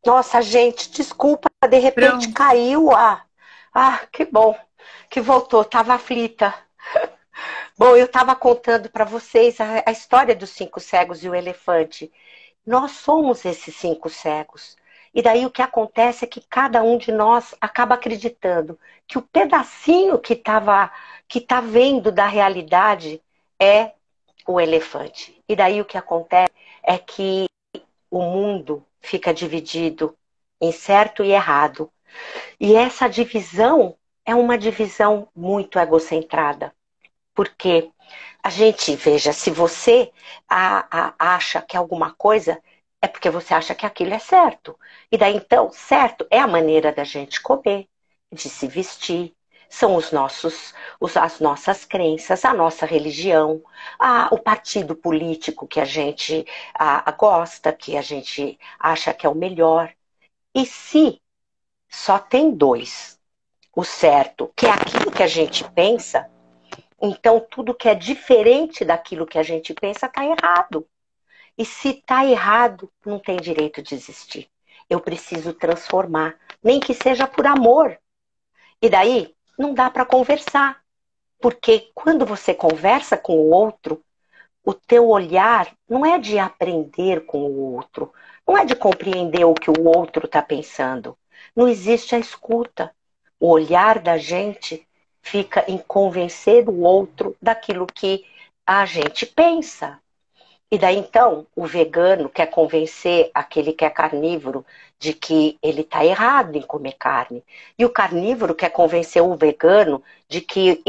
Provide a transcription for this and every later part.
Nossa, gente, desculpa, de repente Pronto. caiu. Que bom que voltou, tava aflita. Bom, eu estava contando para vocês a história dos cinco cegos e o elefante. Nós somos esses cinco cegos. E daí o que acontece é que cada um de nós acaba acreditando que o pedacinho que tá vendo da realidade é o elefante. E daí o que acontece é que o mundo fica dividido em certo e errado. E essa divisão é uma divisão muito egocentrada. Porque a gente, veja, se você acha que alguma coisa é porque você acha que aquilo é certo. E daí, então, certo é a maneira da gente comer, de se vestir, são as nossas crenças, a nossa religião, o partido político que a gente gosta, que a gente acha que é o melhor. E se só tem dois, o certo, que é aquilo que a gente pensa, então, tudo que é diferente daquilo que a gente pensa está errado. E se está errado, não tem direito de existir. Eu preciso transformar, nem que seja por amor. E daí, não dá para conversar. Porque quando você conversa com o outro, o teu olhar não é de aprender com o outro, não é de compreender o que o outro está pensando. Não existe a escuta. O olhar da gente fica em convencer o outro daquilo que a gente pensa. E daí então o vegano quer convencer aquele que é carnívoro de que ele está errado em comer carne. E o carnívoro quer convencer o vegano de que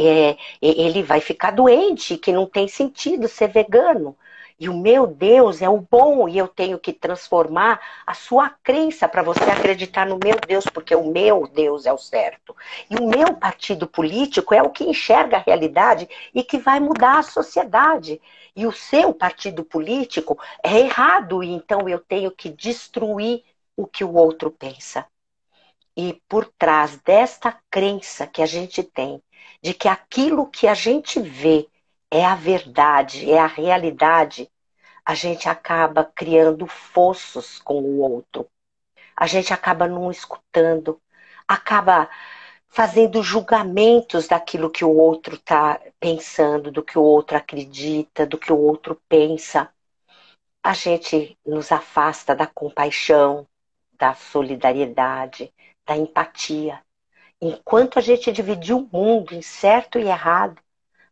ele vai ficar doente, que não tem sentido ser vegano. E o meu Deus é o bom e eu tenho que transformar a sua crença para você acreditar no meu Deus, porque o meu Deus é o certo. E o meu partido político é o que enxerga a realidade e que vai mudar a sociedade. E o seu partido político é errado, e então eu tenho que destruir o que o outro pensa. E por trás desta crença que a gente tem, de que aquilo que a gente vê é a verdade, é a realidade, a gente acaba criando fossos com o outro. A gente acaba não escutando, acaba fazendo julgamentos daquilo que o outro está pensando, do que o outro acredita, do que o outro pensa. A gente nos afasta da compaixão, da solidariedade, da empatia. Enquanto a gente dividir o mundo em certo e errado,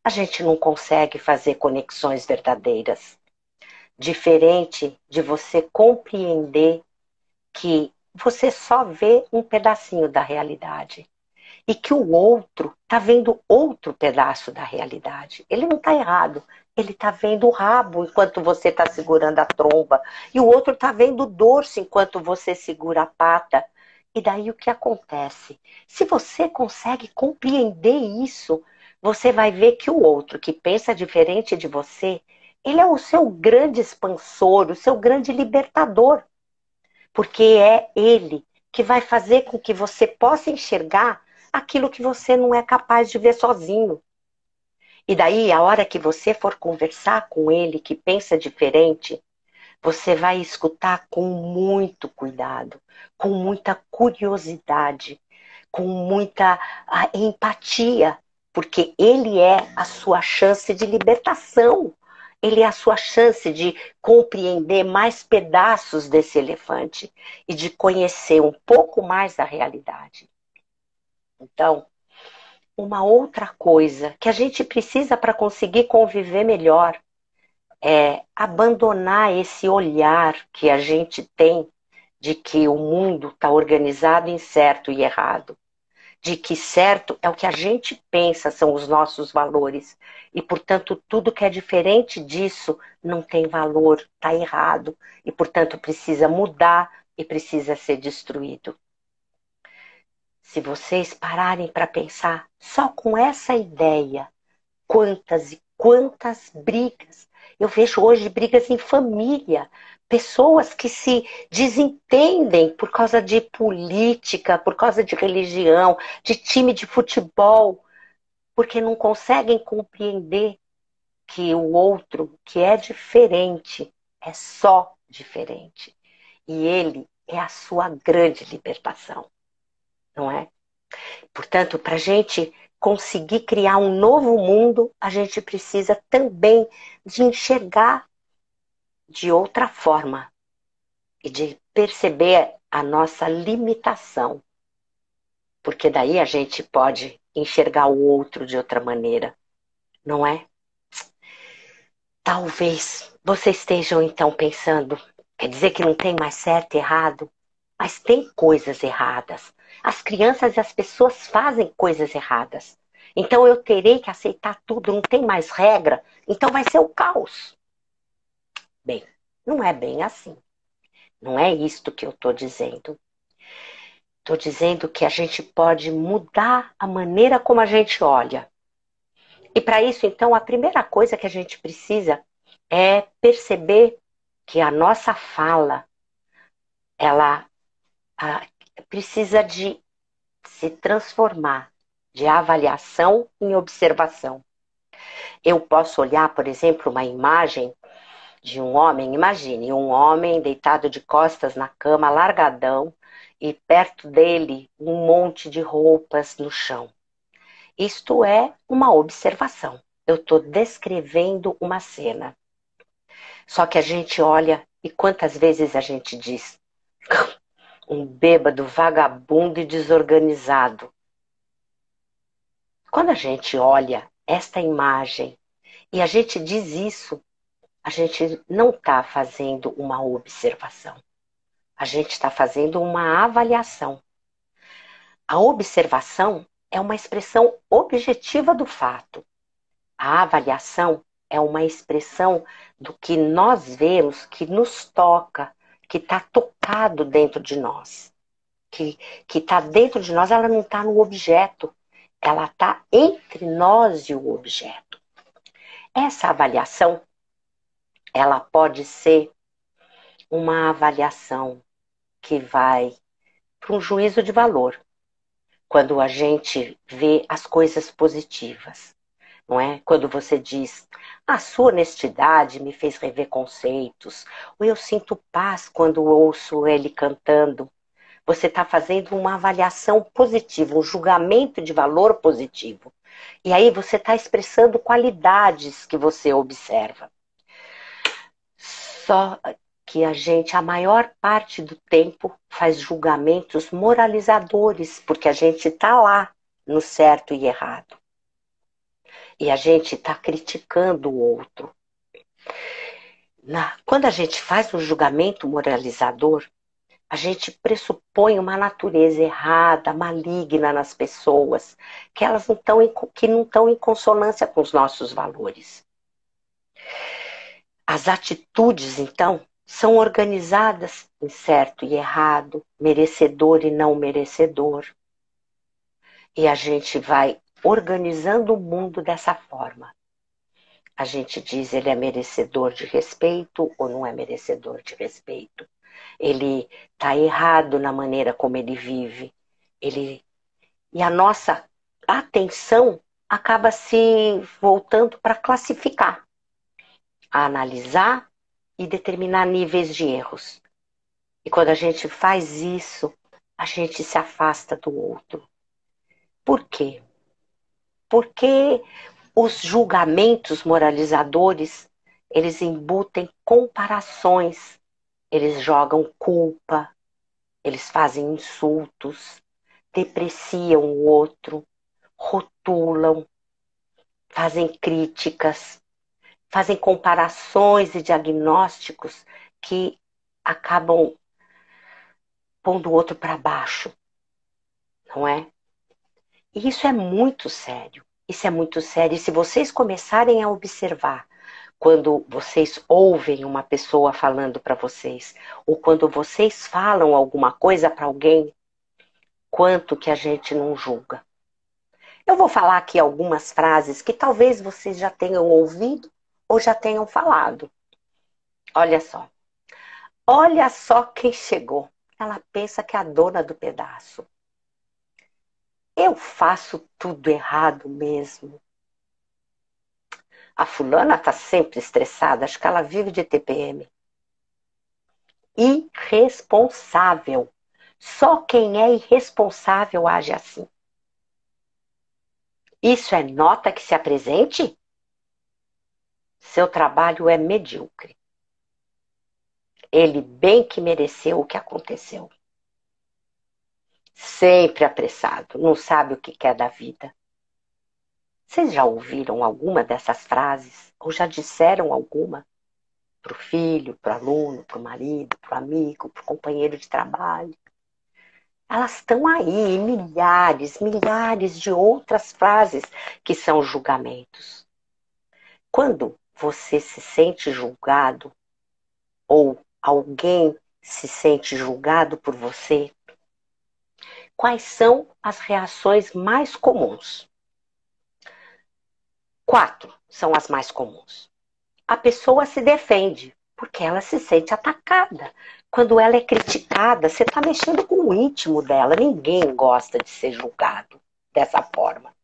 a gente não consegue fazer conexões verdadeiras. Diferente de você compreender que você só vê um pedacinho da realidade e que o outro está vendo outro pedaço da realidade. Ele não está errado, ele está vendo o rabo enquanto você está segurando a tromba, e o outro está vendo o dorso enquanto você segura a pata. E daí o que acontece? Se você consegue compreender isso, você vai ver que o outro que pensa diferente de você, ele é o seu grande expansor, o seu grande libertador, porque é ele que vai fazer com que você possa enxergar aquilo que você não é capaz de ver sozinho. E daí, a hora que você for conversar com ele que pensa diferente, você vai escutar com muito cuidado, com muita curiosidade, com muita empatia, porque ele é a sua chance de libertação. Ele é a sua chance de compreender mais pedaços desse elefante e de conhecer um pouco mais da realidade. Então, uma outra coisa que a gente precisa para conseguir conviver melhor é abandonar esse olhar que a gente tem de que o mundo está organizado em certo e errado, de que certo é o que a gente pensa são os nossos valores e, portanto, tudo que é diferente disso não tem valor, está errado e, portanto, precisa mudar e precisa ser destruído. Se vocês pararem para pensar só com essa ideia, quantas e quantas brigas. Eu vejo hoje brigas em família, pessoas que se desentendem por causa de política, por causa de religião, de time de futebol, porque não conseguem compreender que o outro, que é diferente, é só diferente. E ele é a sua grande libertação, não é? Portanto, para a gente conseguir criar um novo mundo, a gente precisa também de enxergar de outra forma e de perceber a nossa limitação, porque daí a gente pode enxergar o outro de outra maneira, não é? Talvez vocês estejam então pensando, quer dizer que não tem mais certo e errado? Mas tem coisas erradas. As crianças e as pessoas fazem coisas erradas. Então eu terei que aceitar tudo, não tem mais regra, então vai ser o caos. Bem, não é bem assim. Não é isto que eu estou dizendo. Estou dizendo que a gente pode mudar a maneira como a gente olha. E para isso, então, a primeira coisa que a gente precisa é perceber que a nossa fala, ela precisa de se transformar de avaliação em observação. Eu posso olhar, por exemplo, uma imagem de um homem, imagine um homem deitado de costas na cama, largadão, e perto dele um monte de roupas no chão. Isto é uma observação. Eu estou descrevendo uma cena. Só que a gente olha e quantas vezes a gente diz um bêbado, vagabundo e desorganizado. Quando a gente olha esta imagem e a gente diz isso, a gente não está fazendo uma observação. A gente está fazendo uma avaliação. A observação é uma expressão objetiva do fato. A avaliação é uma expressão do que nós vemos, que nos toca, que está tocado dentro de nós. Que está dentro de nós, ela não está no objeto. Ela está entre nós e o objeto. Essa avaliação, ela pode ser uma avaliação que vai para um juízo de valor. Quando a gente vê as coisas positivas. Não é? Quando você diz, a sua honestidade me fez rever conceitos, ou eu sinto paz quando ouço ele cantando. Você está fazendo uma avaliação positiva, um julgamento de valor positivo. E aí você está expressando qualidades que você observa. Só que a gente, a maior parte do tempo, faz julgamentos moralizadores, porque a gente está lá no certo e errado. E a gente está criticando o outro. Quando a gente faz um julgamento moralizador, a gente pressupõe uma natureza errada, maligna nas pessoas, que elas que não estão em consonância com os nossos valores. As atitudes, então, são organizadas em certo e errado, merecedor e não merecedor. E a gente vai organizando o mundo dessa forma. A gente diz ele é merecedor de respeito ou não é merecedor de respeito. Ele está errado na maneira como ele vive. E a nossa atenção acaba se voltando para classificar, a analisar e determinar níveis de erros. E quando a gente faz isso, a gente se afasta do outro. Por quê? Porque os julgamentos moralizadores, eles embutem comparações, eles jogam culpa, eles fazem insultos, depreciam o outro, rotulam, fazem críticas, fazem comparações e diagnósticos que acabam pondo o outro para baixo, não é? E isso é muito sério. Isso é muito sério. E se vocês começarem a observar, quando vocês ouvem uma pessoa falando para vocês, ou quando vocês falam alguma coisa para alguém, quanto que a gente não julga. Eu vou falar aqui algumas frases que talvez vocês já tenham ouvido ou já tenham falado. Olha só. Olha só quem chegou. Ela pensa que é a dona do pedaço. Eu faço tudo errado mesmo. A fulana está sempre estressada, acho que ela vive de TPM. irresponsável. Só quem é irresponsável age assim. Isso é nota que se apresente? Seu trabalho é medíocre. Ele bem que mereceu o que aconteceu. Sempre apressado, não sabe o que quer da vida. Vocês já ouviram alguma dessas frases? Ou já disseram alguma? Para o filho, para o aluno, para o marido, para o amigo, para o companheiro de trabalho. Elas estão aí, milhares de outras frases que são julgamentos. Quando você se sente julgado, ou alguém se sente julgado por você, quais são as reações mais comuns? 4 são as mais comuns. A pessoa se defende, porque ela se sente atacada. Quando ela é criticada, você está mexendo com o íntimo dela. Ninguém gosta de ser julgado dessa forma,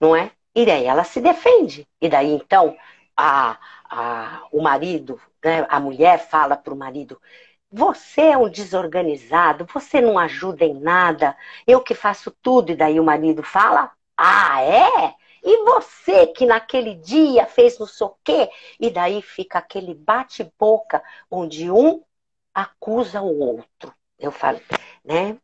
não é? E daí ela se defende. E daí, então, o marido, né, a mulher fala para o marido: você é um desorganizado, você não ajuda em nada, eu que faço tudo. E daí o marido fala: ah, é? E você que naquele dia fez não sei o quê? E daí fica aquele bate-boca onde um acusa o outro. Eu falo, né?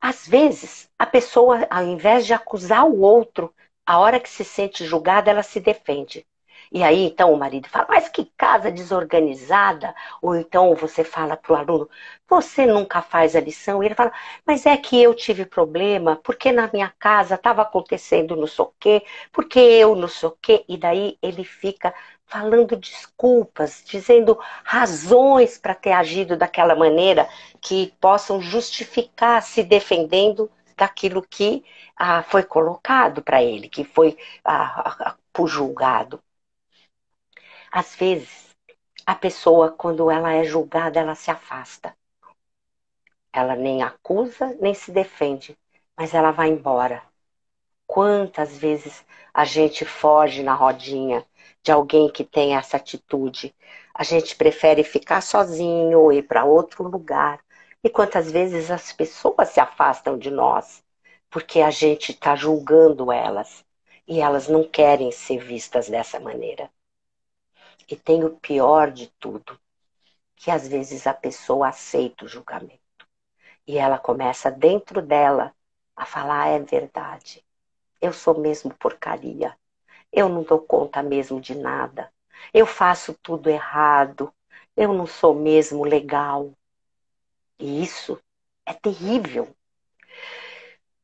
Às vezes, a pessoa, ao invés de acusar o outro, a hora que se sente julgada, ela se defende. E aí, então, o marido fala: mas que casa desorganizada. Ou então você fala para o aluno: você nunca faz a lição. E ele fala: mas é que eu tive problema, porque na minha casa estava acontecendo não sei o quê, porque eu não sei o quê. E daí ele fica falando desculpas, dizendo razões para ter agido daquela maneira que possam justificar se defendendo daquilo que foi colocado para ele, que foi julgado. Às vezes, a pessoa, quando ela é julgada, ela se afasta. Ela nem acusa, nem se defende, mas ela vai embora. Quantas vezes a gente foge na rodinha de alguém que tem essa atitude? A gente prefere ficar sozinho ou ir para outro lugar. E quantas vezes as pessoas se afastam de nós porque a gente está julgando elas e elas não querem ser vistas dessa maneira. E tem o pior de tudo, que às vezes a pessoa aceita o julgamento e ela começa dentro dela a falar: ah, é verdade, eu sou mesmo porcaria, eu não dou conta mesmo de nada, eu faço tudo errado, eu não sou mesmo legal. E isso é terrível,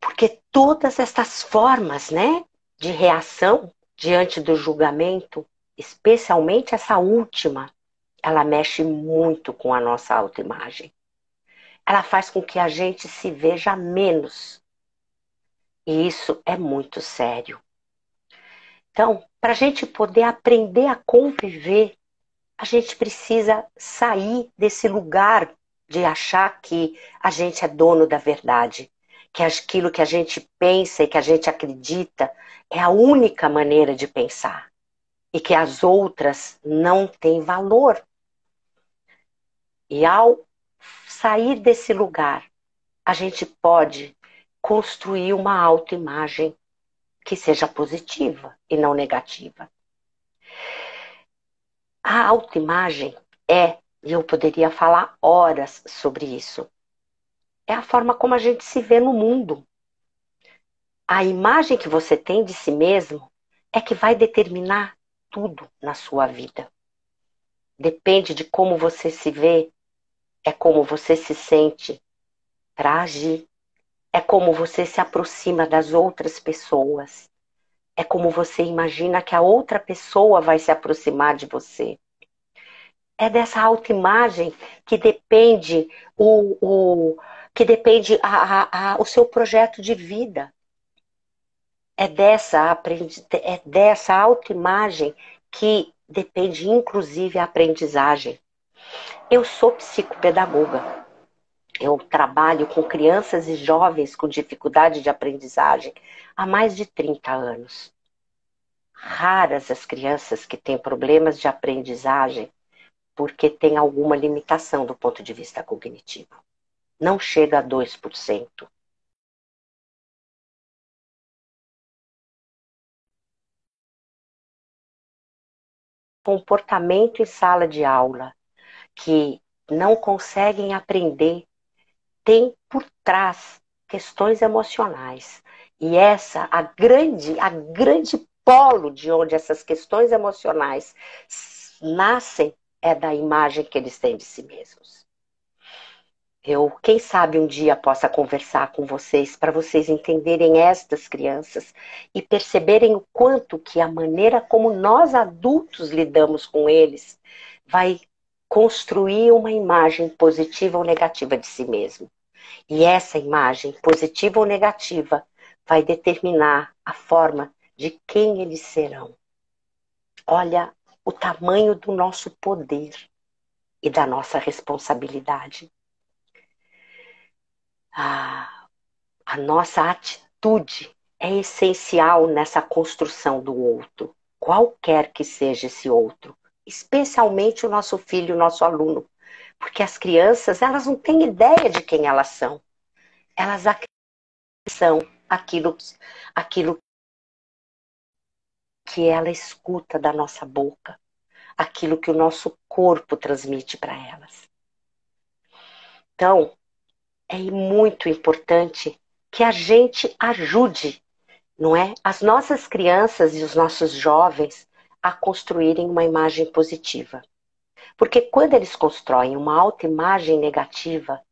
porque todas essas formas, né, de reação diante do julgamento, especialmente essa última, ela mexe muito com a nossa autoimagem. Ela faz com que a gente se veja menos. E isso é muito sério. Então, para a gente poder aprender a conviver, a gente precisa sair desse lugar de achar que a gente é dono da verdade, que aquilo que a gente pensa e que a gente acredita é a única maneira de pensar e que as outras não têm valor. E ao sair desse lugar, a gente pode construir uma autoimagem que seja positiva e não negativa. A autoimagem e eu poderia falar horas sobre isso, é a forma como a gente se vê no mundo. A imagem que você tem de si mesmo é que vai determinar tudo na sua vida. Depende de como você se vê, é como você se sente para agir, é como você se aproxima das outras pessoas, é como você imagina que a outra pessoa vai se aproximar de você. É dessa autoimagem que depende o seu projeto de vida. É dessa autoimagem que depende, inclusive, a aprendizagem. Eu sou psicopedagoga. Eu trabalho com crianças e jovens com dificuldade de aprendizagem há mais de 30 anos. Raras as crianças que têm problemas de aprendizagem porque tem alguma limitação do ponto de vista cognitivo. Não chega a 2%. Comportamento em sala de aula que não conseguem aprender tem por trás questões emocionais. E essa, a grande polo de onde essas questões emocionais nascem é da imagem que eles têm de si mesmos. Eu, quem sabe um dia possa conversar com vocês para vocês entenderem estas crianças e perceberem o quanto que a maneira como nós adultos lidamos com eles vai construir uma imagem positiva ou negativa de si mesmo. E essa imagem, positiva ou negativa, vai determinar a forma de quem eles serão. Olha o tamanho do nosso poder e da nossa responsabilidade. A nossa atitude é essencial nessa construção do outro, qualquer que seja esse outro, especialmente o nosso filho, o nosso aluno, porque as crianças, elas não têm ideia de quem elas são. Elas são aquilo que ela escuta da nossa boca, aquilo que o nosso corpo transmite para elas. Então, é muito importante que a gente ajude, não é? As nossas crianças e os nossos jovens a construírem uma imagem positiva. Porque quando eles constroem uma autoimagem negativa,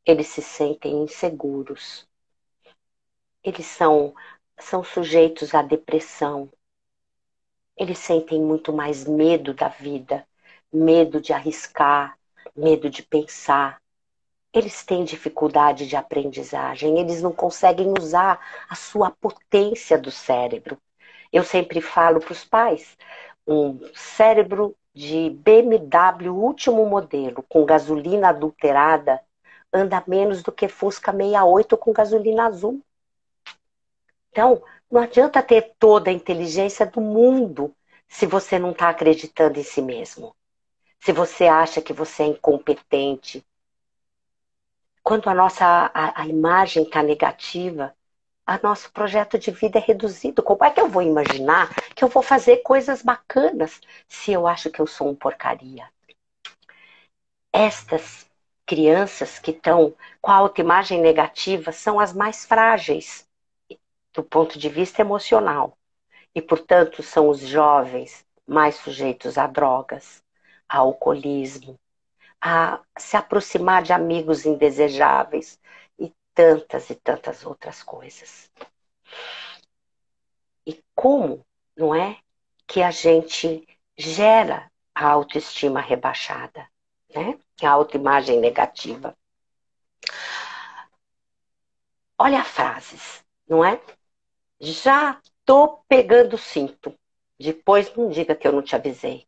eles se sentem inseguros. Eles são sujeitos à depressão. Eles sentem muito mais medo da vida, medo de arriscar, medo de pensar. Eles têm dificuldade de aprendizagem, eles não conseguem usar a sua potência do cérebro. Eu sempre falo para os pais, um cérebro de BMW último modelo, com gasolina adulterada, anda menos do que Fusca 68 com gasolina azul. Então, não adianta ter toda a inteligência do mundo se você não está acreditando em si mesmo. Se você acha que você é incompetente. Quando a imagem está negativa, o nosso projeto de vida é reduzido. Como é que eu vou imaginar que eu vou fazer coisas bacanas se eu acho que eu sou um porcaria? Estas crianças que estão com a autoimagem negativa são as mais frágeis do ponto de vista emocional. E, portanto, são os jovens mais sujeitos a drogas, a alcoolismo, a se aproximar de amigos indesejáveis e tantas outras coisas. E como, não é, que a gente gera a autoestima rebaixada, né? A autoimagem negativa. Olha frases, não é? Já tô pegando cinto. Depois não diga que eu não te avisei.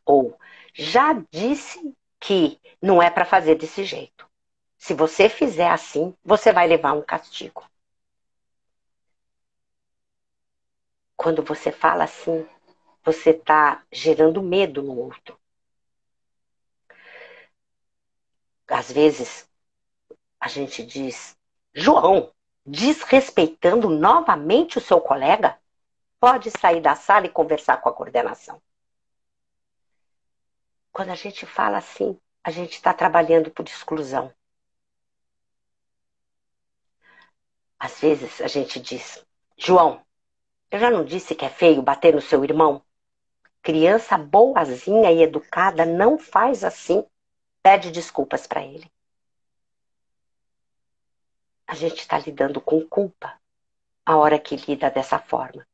Ou já disse que não é para fazer desse jeito. Se você fizer assim, você vai levar um castigo. Quando você fala assim, você está gerando medo no outro. Às vezes, a gente diz, João, desrespeitando novamente o seu colega, pode sair da sala e conversar com a coordenação. Quando a gente fala assim, a gente está trabalhando por exclusão. Às vezes a gente diz, João, eu já não disse que é feio bater no seu irmão? Criança boazinha e educada não faz assim. Pede desculpas para ele. A gente está lidando com culpa a hora que lida dessa forma.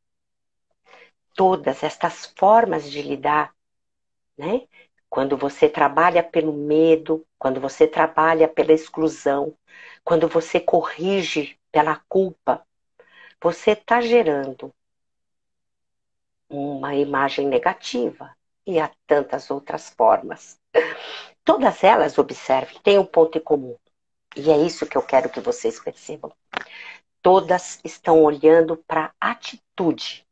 Todas estas formas de lidar, né? Quando você trabalha pelo medo, quando você trabalha pela exclusão, quando você corrige pela culpa, você está gerando uma imagem negativa. E há tantas outras formas. Todas elas, observem, têm um ponto em comum. E é isso que eu quero que vocês percebam. Todas estão olhando para a atitude.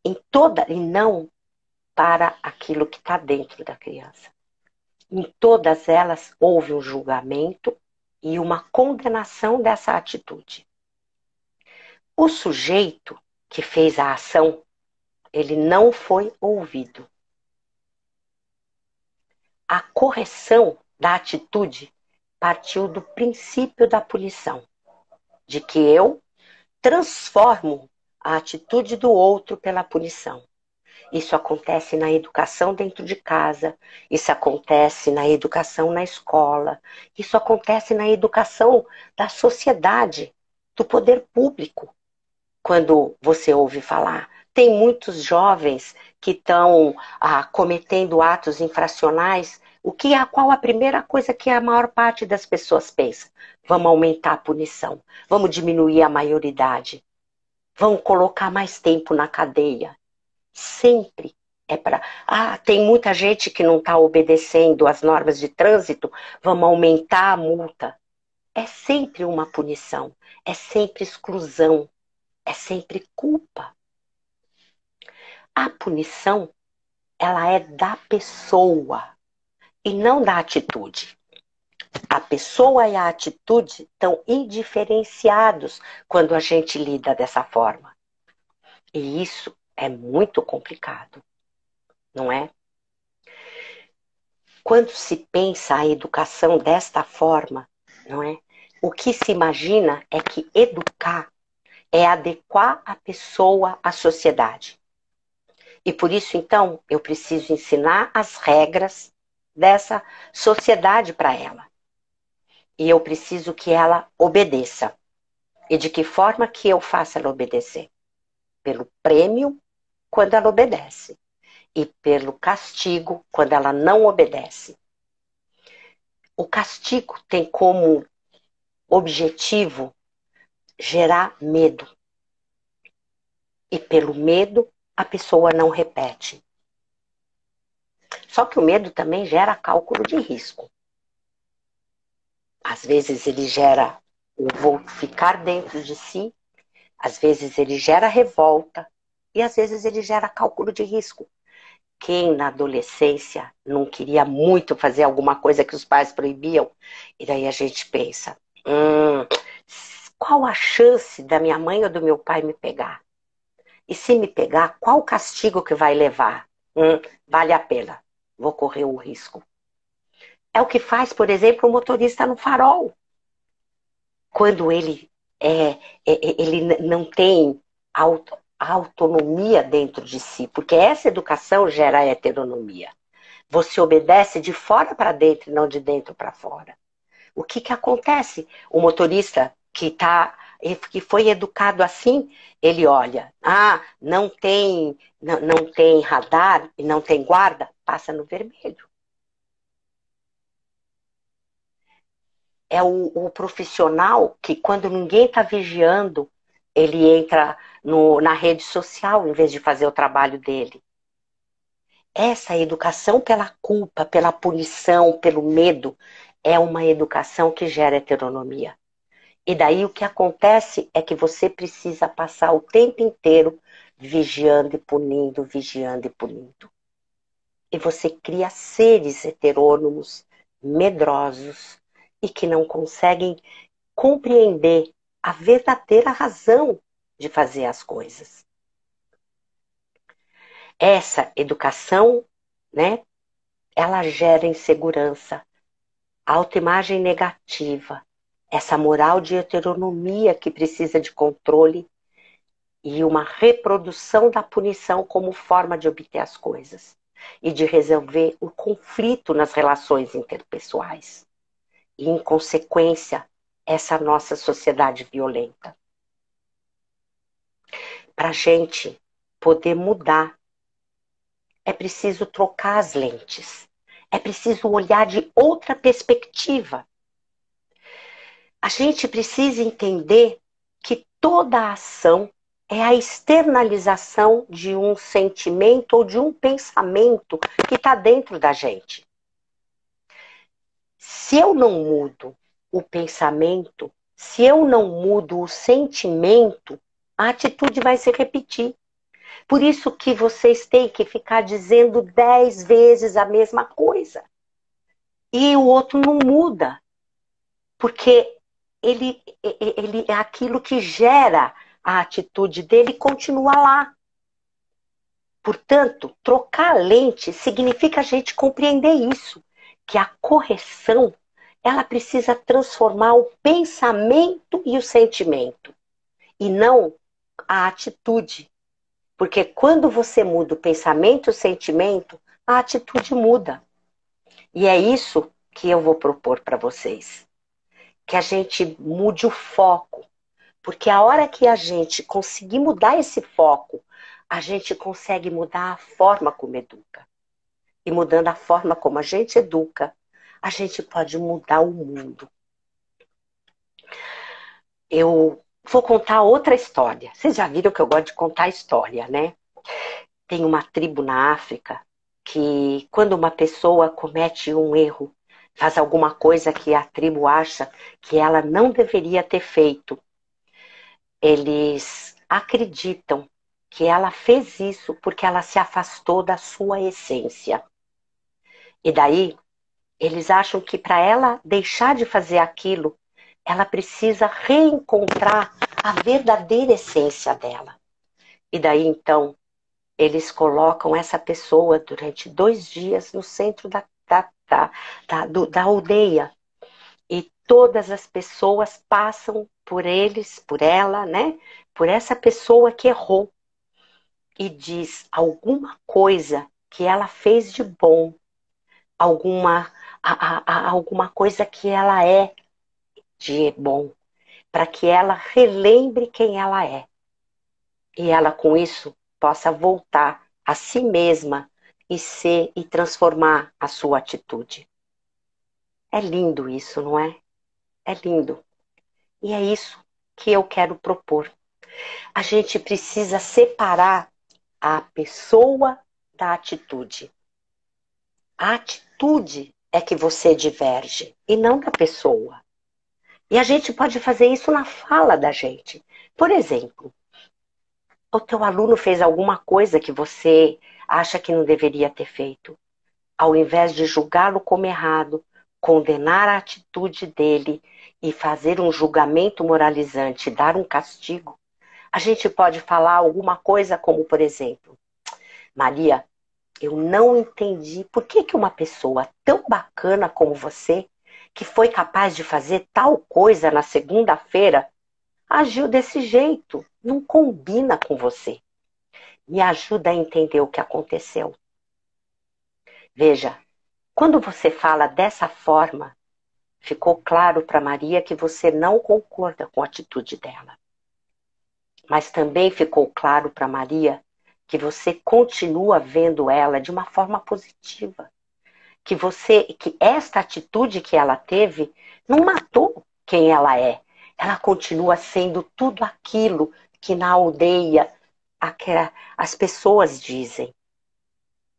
E não para aquilo que está dentro da criança. Em todas elas houve um julgamento e uma condenação dessa atitude. O sujeito que fez a ação, ele não foi ouvido. A correção da atitude partiu do princípio da punição, de que eu transformo a atitude do outro pela punição. Isso acontece na educação dentro de casa, isso acontece na educação na escola, isso acontece na educação da sociedade, do poder público. Quando você ouve falar, tem muitos jovens que estão cometendo atos infracionais. Qual a primeira coisa que a maior parte das pessoas pensa? Vamos aumentar a punição, vamos diminuir a maioridade, vamos colocar mais tempo na cadeia. Sempre é para... tem muita gente que não está obedecendo às normas de trânsito, vamos aumentar a multa. É sempre uma punição, é sempre exclusão, é sempre culpa. A punição, ela é da pessoa e não da atitude. A pessoa e a atitude estão indiferenciados quando a gente lida dessa forma. E isso é muito complicado, não é? Quando se pensa a educação desta forma, não é? O que se imagina é que educar é adequar a pessoa à sociedade. E por isso, então, eu preciso ensinar as regras dessa sociedade para ela. E eu preciso que ela obedeça. E de que forma que eu faço ela obedecer? Pelo prêmio, quando ela obedece. E pelo castigo, quando ela não obedece. O castigo tem como objetivo gerar medo. E pelo medo, a pessoa não repete. Só que o medo também gera cálculo de risco. Às vezes ele gera o vou ficar dentro de si, às vezes ele gera revolta e às vezes ele gera cálculo de risco. Quem na adolescência não queria muito fazer alguma coisa que os pais proibiam, e daí a gente pensa, qual a chance da minha mãe ou do meu pai me pegar? E se me pegar, qual o castigo que vai levar? Vale a pena, vou correr o risco. É o que faz, por exemplo, o motorista no farol. Quando ele não tem autonomia dentro de si, porque essa educação gera heteronomia. Você obedece de fora para dentro e não de dentro para fora. O que acontece? O motorista que foi educado assim, ele olha, não tem radar e não tem guarda, passa no vermelho. É o profissional que, quando ninguém está vigiando, ele entra na rede social em vez de fazer o trabalho dele. Essa educação pela culpa, pela punição, pelo medo, é uma educação que gera heteronomia. E daí o que acontece é que você precisa passar o tempo inteiro vigiando e punindo, vigiando e punindo. E você cria seres heterônomos, medrosos, e que não conseguem compreender a verdadeira razão de fazer as coisas. Essa educação, né, ela gera insegurança, autoimagem negativa, essa moral de heteronomia que precisa de controle e uma reprodução da punição como forma de obter as coisas e de resolver o conflito nas relações interpessoais. E, em consequência, essa nossa sociedade violenta. Para a gente poder mudar, é preciso trocar as lentes. É preciso olhar de outra perspectiva. A gente precisa entender que toda ação é a externalização de um sentimento ou de um pensamento que está dentro da gente. Se eu não mudo o pensamento, se eu não mudo o sentimento, a atitude vai se repetir. Por isso que vocês têm que ficar dizendo 10 vezes a mesma coisa. E o outro não muda. Porque ele é aquilo que gera a atitude dele e continua lá. Portanto, trocar a lente significa a gente compreender isso, que a correção, ela precisa transformar o pensamento e o sentimento, e não a atitude. Porque quando você muda o pensamento e o sentimento, a atitude muda. E é isso que eu vou propor para vocês. Que a gente mude o foco. Porque a hora que a gente conseguir mudar esse foco, a gente consegue mudar a forma como educa. E mudando a forma como a gente educa, a gente pode mudar o mundo. Eu vou contar outra história. Vocês já viram que eu gosto de contar história, né? Tem uma tribo na África que, quando uma pessoa comete um erro, faz alguma coisa que a tribo acha que ela não deveria ter feito, eles acreditam que ela fez isso porque ela se afastou da sua essência. E daí, eles acham que para ela deixar de fazer aquilo, ela precisa reencontrar a verdadeira essência dela. E daí, então, eles colocam essa pessoa durante 2 dias no centro da aldeia. E todas as pessoas passam por eles, por ela, né? Por essa pessoa que errou. E diz alguma coisa que ela fez de bom, alguma coisa que ela é de bom, para que ela relembre quem ela é. E ela, com isso, possa voltar a si mesma e ser e transformar a sua atitude. É lindo isso, não é? É lindo. E é isso que eu quero propor. A gente precisa separar a pessoa da atitude. A atitude é que você diverge e não da pessoa. E a gente pode fazer isso na fala da gente. Por exemplo, o teu aluno fez alguma coisa que você acha que não deveria ter feito. Ao invés de julgá-lo como errado, condenar a atitude dele e fazer um julgamento moralizante, dar um castigo, a gente pode falar alguma coisa como, por exemplo, Maria, eu não entendi por que uma pessoa tão bacana como você, que foi capaz de fazer tal coisa na segunda-feira, agiu desse jeito. Não combina com você. Me ajuda a entender o que aconteceu. Veja, quando você fala dessa forma, ficou claro para Maria que você não concorda com a atitude dela. Mas também ficou claro para Maria que você continua vendo ela de uma forma positiva. Que esta atitude que ela teve não matou quem ela é. Ela continua sendo tudo aquilo que na aldeia as pessoas dizem.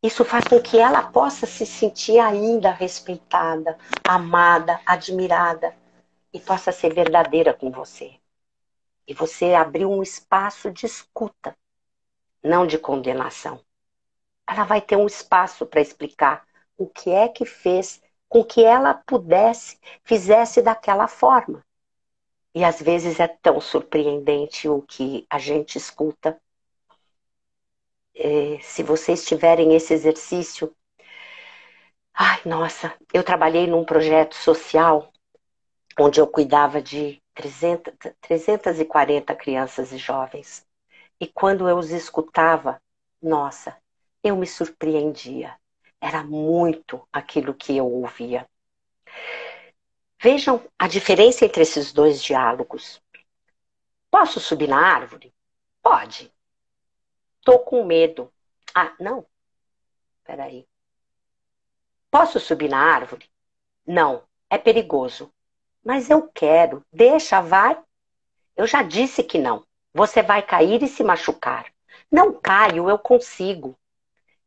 Isso faz com que ela possa se sentir ainda respeitada, amada, admirada e possa ser verdadeira com você. E você abriu um espaço de escuta, não de condenação. Ela vai ter um espaço para explicar o que é que fez com que ela fizesse daquela forma. E às vezes é tão surpreendente o que a gente escuta. Se vocês tiverem esse exercício... Ai, nossa, eu trabalhei num projeto social onde eu cuidava de 340 crianças e jovens. E quando eu os escutava, nossa, eu me surpreendia. Era muito aquilo que eu ouvia. Vejam a diferença entre esses dois diálogos. Posso subir na árvore? Pode. Tô com medo. Ah, não. Peraí. Posso subir na árvore? Não. É perigoso. Mas eu quero. Deixa, vai. Eu já disse que não. Você vai cair e se machucar. Não caio, eu consigo.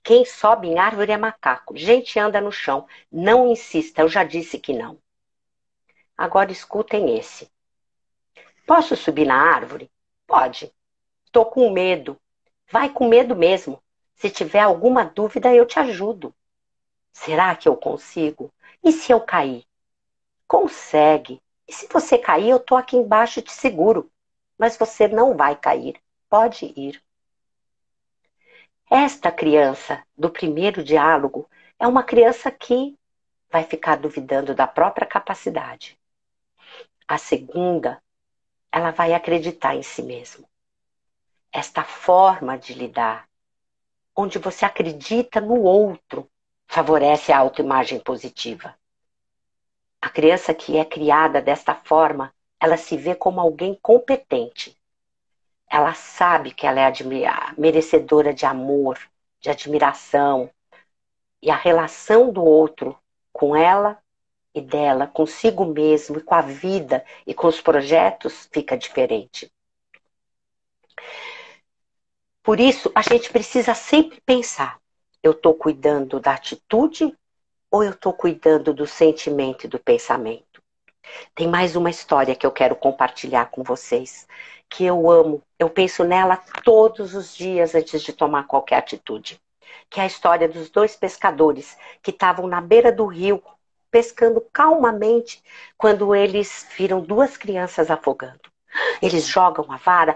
Quem sobe em árvore é macaco. Gente anda no chão. Não insista, eu já disse que não. Agora escutem esse. Posso subir na árvore? Pode. Tô com medo. Vai com medo mesmo. Se tiver alguma dúvida, eu te ajudo. Será que eu consigo? E se eu cair? Consegue. E se você cair, eu tô aqui embaixo e te seguro. Mas você não vai cair. Pode ir. Esta criança do primeiro diálogo é uma criança que vai ficar duvidando da própria capacidade. A segunda, ela vai acreditar em si mesma. Esta forma de lidar, onde você acredita no outro, favorece a autoimagem positiva. A criança que é criada desta forma, ela se vê como alguém competente. Ela sabe que ela é merecedora de amor, de admiração. E a relação do outro com ela e dela, consigo mesmo, e com a vida e com os projetos, fica diferente. Por isso, a gente precisa sempre pensar: eu estou cuidando da atitude ou eu estou cuidando do sentimento e do pensamento? Tem mais uma história que eu quero compartilhar com vocês, que eu amo. Eu penso nela todos os dias antes de tomar qualquer atitude. Que é a história dos dois pescadores que estavam na beira do rio, pescando calmamente, quando eles viram duas crianças afogando. Eles jogam a vara,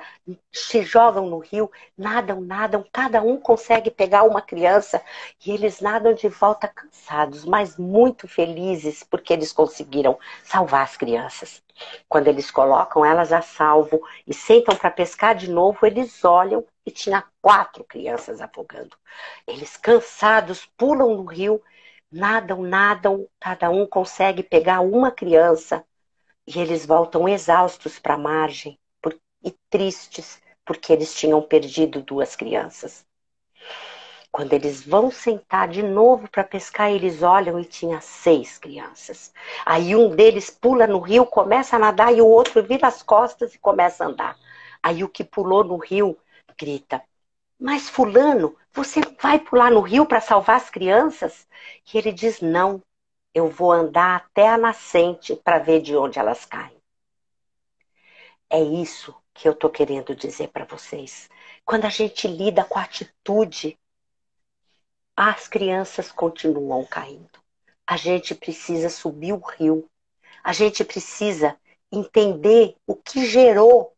se jogam no rio, nadam, nadam, cada um consegue pegar uma criança e eles nadam de volta cansados, mas muito felizes porque eles conseguiram salvar as crianças. Quando eles colocam elas a salvo e sentam para pescar de novo, eles olham e tinha 4 crianças afogando. Eles cansados pulam no rio, nadam, nadam, cada um consegue pegar uma criança. E eles voltam exaustos para a margem e tristes, porque eles tinham perdido 2 crianças. Quando eles vão sentar de novo para pescar, eles olham e tinha 6 crianças. Aí um deles pula no rio, começa a nadar, e o outro vira as costas e começa a andar. Aí o que pulou no rio grita: mas fulano, você vai pular no rio para salvar as crianças? E ele diz: não, eu vou andar até a nascente para ver de onde elas caem. É isso que eu estou querendo dizer para vocês. Quando a gente lida com a atitude, as crianças continuam caindo. A gente precisa subir o rio. A gente precisa entender o que gerou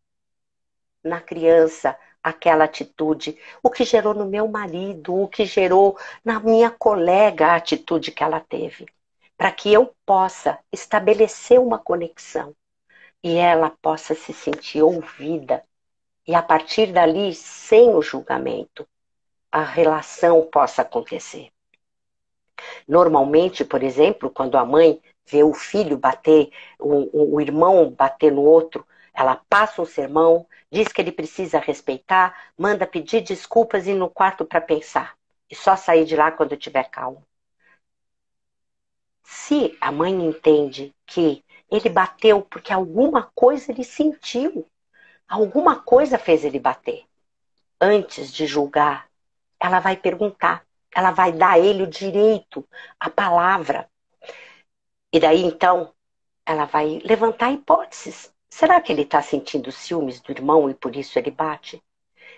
na criança aquela atitude, o que gerou no meu marido, o que gerou na minha colega a atitude que ela teve, para que eu possa estabelecer uma conexão e ela possa se sentir ouvida. E a partir dali, sem o julgamento, a relação possa acontecer. Normalmente, por exemplo, quando a mãe vê o filho bater, o irmão bater no outro, ela passa um sermão, diz que ele precisa respeitar, manda pedir desculpas e ir no quarto para pensar. E só sair de lá quando estiver calmo. Se a mãe entende que ele bateu porque alguma coisa ele sentiu, alguma coisa fez ele bater, antes de julgar, ela vai perguntar, ela vai dar a ele o direito, a palavra. E daí, então, ela vai levantar hipóteses. Será que ele está sentindo ciúmes do irmão e por isso ele bate?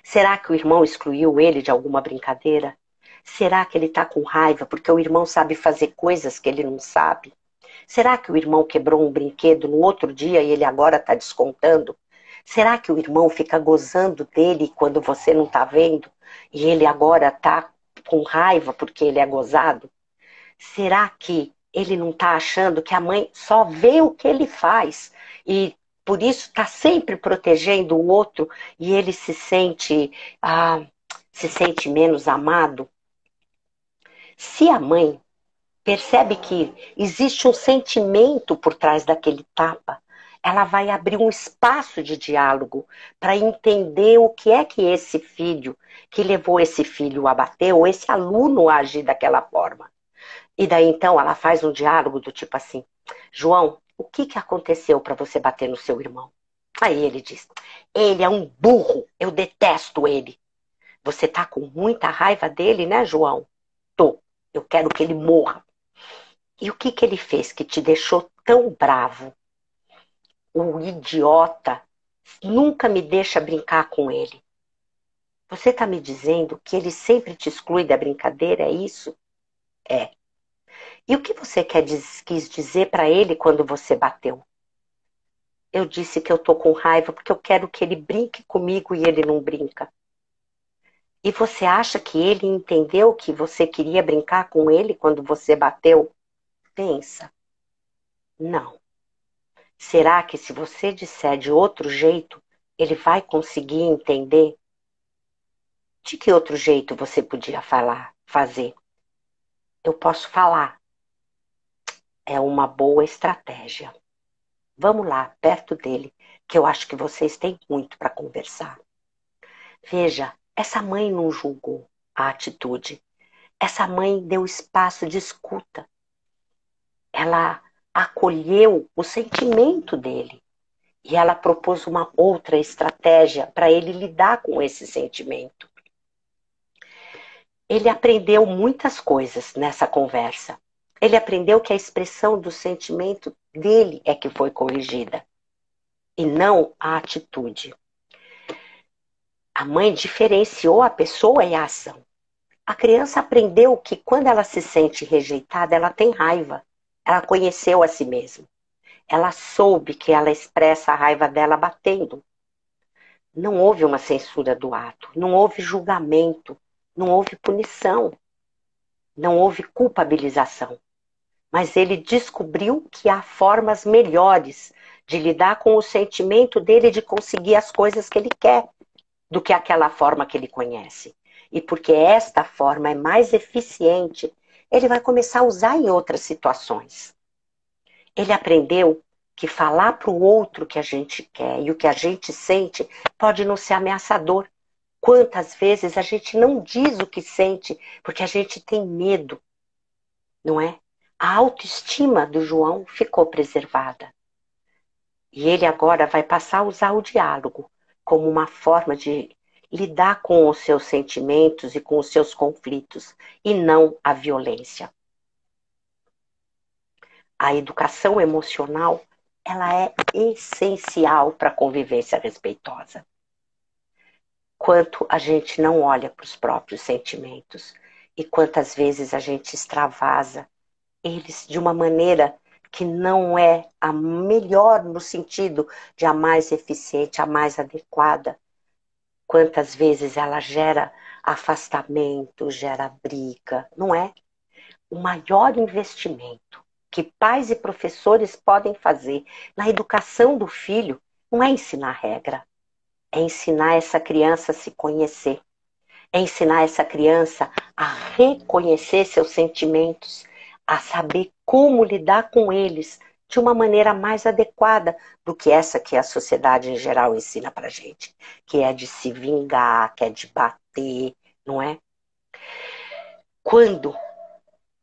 Será que o irmão excluiu ele de alguma brincadeira? Será que ele está com raiva porque o irmão sabe fazer coisas que ele não sabe? Será que o irmão quebrou um brinquedo no outro dia e ele agora está descontando? Será que o irmão fica gozando dele quando você não está vendo? E ele agora está com raiva porque ele é gozado? Será que ele não está achando que a mãe só vê o que ele faz e por isso está sempre protegendo o outro e ele se sente menos amado? Se a mãe percebe que existe um sentimento por trás daquele tapa, ela vai abrir um espaço de diálogo para entender o que é que esse filho, que levou esse filho a bater, ou esse aluno a agir daquela forma. E daí então ela faz um diálogo do tipo assim: João, o que aconteceu para você bater no seu irmão? Aí ele diz: ele é um burro, eu detesto ele. Você tá com muita raiva dele, né, João? Tô, eu quero que ele morra. E o que ele fez que te deixou tão bravo? O idiota nunca me deixa brincar com ele. Você está me dizendo que ele sempre te exclui da brincadeira, é isso? É. E o que você quis dizer para ele quando você bateu? Eu disse que eu tô com raiva porque eu quero que ele brinque comigo e ele não brinca. E você acha que ele entendeu que você queria brincar com ele quando você bateu? Pensa. Não. Será que se você disser de outro jeito, ele vai conseguir entender? De que outro jeito você podia fazer? Eu posso falar. É uma boa estratégia. Vamos lá, perto dele, que eu acho que vocês têm muito para conversar. Veja, essa mãe não julgou a atitude. Essa mãe deu espaço de escuta. Ela acolheu o sentimento dele. E ela propôs uma outra estratégia para ele lidar com esse sentimento. Ele aprendeu muitas coisas nessa conversa. Ele aprendeu que a expressão do sentimento dele é que foi corrigida, e não a atitude. A mãe diferenciou a pessoa e a ação. A criança aprendeu que quando ela se sente rejeitada, ela tem raiva. Ela conheceu a si mesma. Ela soube que ela expressa a raiva dela batendo. Não houve uma censura do ato, não houve julgamento, não houve punição, não houve culpabilização. Mas ele descobriu que há formas melhores de lidar com o sentimento dele de conseguir as coisas que ele quer do que aquela forma que ele conhece. E porque esta forma é mais eficiente, ele vai começar a usar em outras situações. Ele aprendeu que falar para o outro o que a gente quer e o que a gente sente pode não ser ameaçador. Quantas vezes a gente não diz o que sente porque a gente tem medo, não é? A autoestima do João ficou preservada. E ele agora vai passar a usar o diálogo como uma forma de lidar com os seus sentimentos e com os seus conflitos, e não a violência. A educação emocional, ela é essencial para a convivência respeitosa. Quanto a gente não olha para os próprios sentimentos e quantas vezes a gente extravasa eles de uma maneira que não é a melhor no sentido de a mais eficiente, a mais adequada. Quantas vezes ela gera afastamento, gera briga, não é? O maior investimento que pais e professores podem fazer na educação do filho não é ensinar regra, é ensinar essa criança a se conhecer, é ensinar essa criança a reconhecer seus sentimentos, a saber como lidar com eles de uma maneira mais adequada do que essa que a sociedade em geral ensina pra gente, que é de se vingar, que é de bater, não é? Quando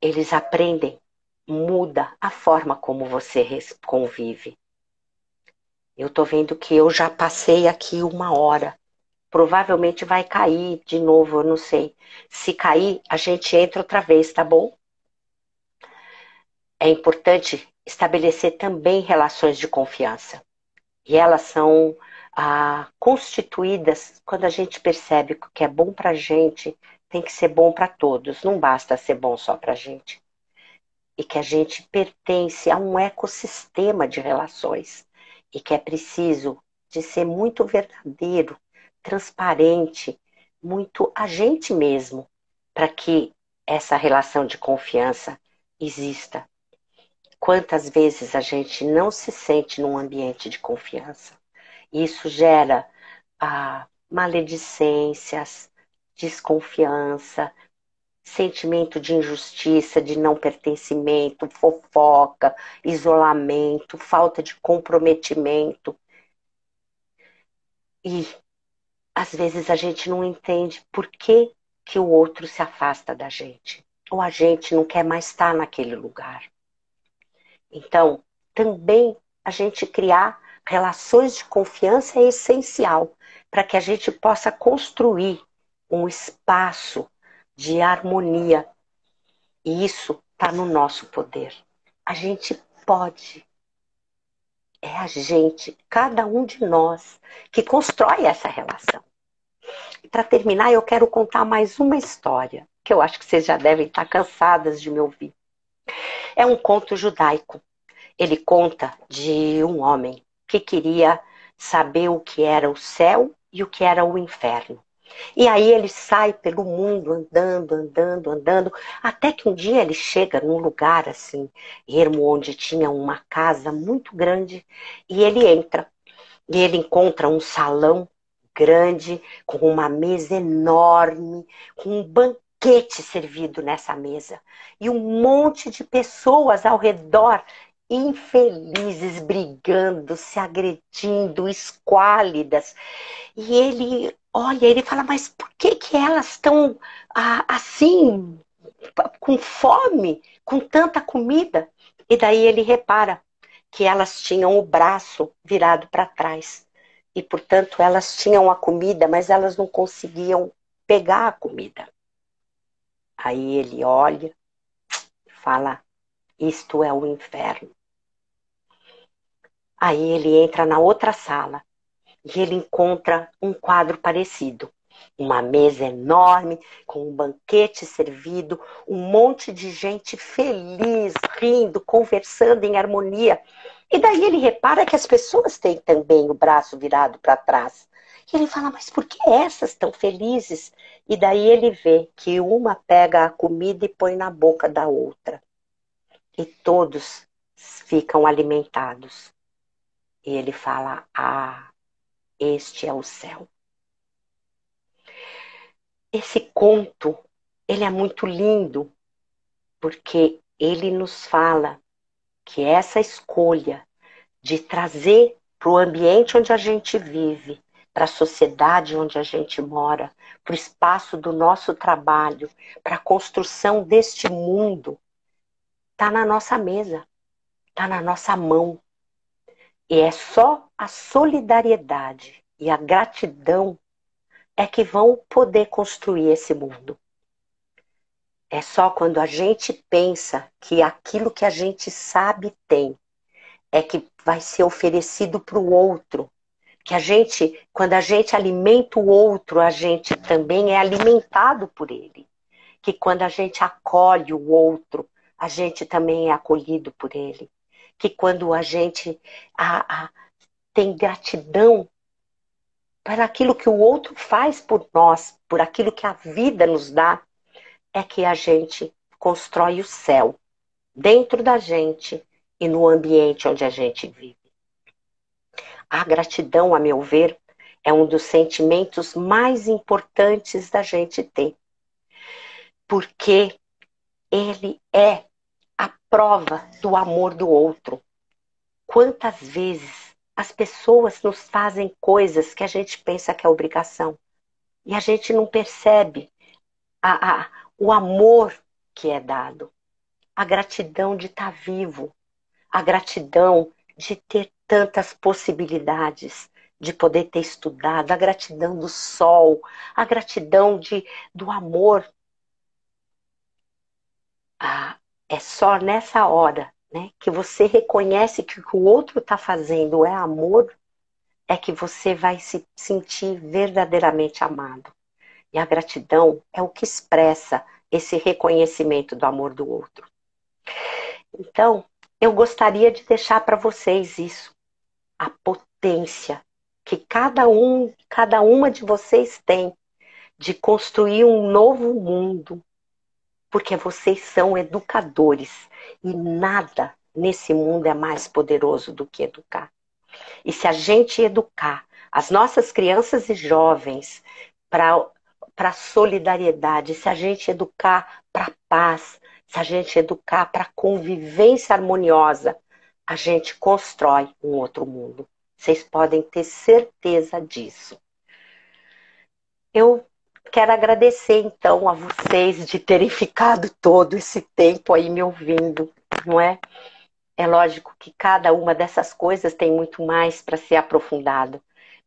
eles aprendem, muda a forma como você convive. Eu tô vendo que eu já passei aqui 1 hora. Provavelmente vai cair de novo, eu não sei. Se cair, a gente entra outra vez, tá bom? É importante estabelecer também relações de confiança. E elas são constituídas quando a gente percebe que o que é bom pra gente tem que ser bom para todos. Não basta ser bom só pra gente. E que a gente pertence a um ecossistema de relações. E que é preciso de ser muito verdadeiro, transparente, muito a gente mesmo, para que essa relação de confiança exista. Quantas vezes a gente não se sente num ambiente de confiança? Isso gera maledicências, desconfiança, sentimento de injustiça, de não pertencimento, fofoca, isolamento, falta de comprometimento. E às vezes a gente não entende por que que o outro se afasta da gente. Ou a gente não quer mais estar naquele lugar. Então, também a gente criar relações de confiança é essencial para que a gente possa construir um espaço de harmonia. E isso está no nosso poder. A gente pode. É a gente, cada um de nós, que constrói essa relação. para terminar, eu quero contar mais uma história, que eu acho que vocês já devem estar cansadas de me ouvir. É um conto judaico. Ele conta de um homem que queria saber o que era o céu e o que era o inferno. E aí ele sai pelo mundo andando, andando, andando, até que um dia ele chega num lugar assim, ermo, onde tinha uma casa muito grande, e ele entra. E ele encontra um salão grande, com uma mesa enorme, com um banquete servido nessa mesa. E um monte de pessoas ao redor, infelizes, brigando, se agredindo, esquálidas. E ele olha, ele fala, mas por que que elas estão assim, com fome, com tanta comida? E daí ele repara que elas tinham o braço virado para trás. E, portanto, elas tinham a comida, mas elas não conseguiam pegar a comida. Aí ele olha e fala, isto é o inferno. Aí ele entra na outra sala e ele encontra um quadro parecido. Uma mesa enorme, com um banquete servido, um monte de gente feliz, rindo, conversando em harmonia. E daí ele repara que as pessoas têm também o braço virado para trás. E ele fala, mas por que essas estão felizes? E daí ele vê que uma pega a comida e põe na boca da outra. E todos ficam alimentados. E ele fala, este é o céu. Esse conto, ele é muito lindo, porque ele nos fala que essa escolha de trazer para o ambiente onde a gente vive, para a sociedade onde a gente mora, para o espaço do nosso trabalho, para a construção deste mundo, está na nossa mesa, está na nossa mão. E é só a solidariedade e a gratidão é que vão poder construir esse mundo. É só quando a gente pensa que aquilo que a gente sabe tem é que vai ser oferecido para o outro. Que a gente, quando a gente alimenta o outro, a gente também é alimentado por ele. Que quando a gente acolhe o outro, a gente também é acolhido por ele. Que quando a gente tem gratidão por aquilo que o outro faz por nós, por aquilo que a vida nos dá, é que a gente constrói o céu dentro da gente e no ambiente onde a gente vive. A gratidão, a meu ver, é um dos sentimentos mais importantes da gente ter. Porque ele é a prova do amor do outro. Quantas vezes as pessoas nos fazem coisas que a gente pensa que é obrigação e a gente não percebe o amor que é dado, a gratidão de estar vivo, a gratidão de ter tantas possibilidades, de poder ter estudado, a gratidão do sol, a gratidão do amor. É só nessa hora, né, que você reconhece que o que o outro está fazendo é amor, é que você vai se sentir verdadeiramente amado. E a gratidão é o que expressa esse reconhecimento do amor do outro. Então, eu gostaria de deixar para vocês isso, a potência que cada uma de vocês tem de construir um novo mundo, porque vocês são educadores e nada nesse mundo é mais poderoso do que educar. E se a gente educar as nossas crianças e jovens para a solidariedade, se a gente educar para a paz, se a gente educar para a convivência harmoniosa, a gente constrói um outro mundo. Vocês podem ter certeza disso. Eu quero agradecer, então, a vocês de terem ficado todo esse tempo aí me ouvindo, não é? É lógico que cada uma dessas coisas tem muito mais para ser aprofundado,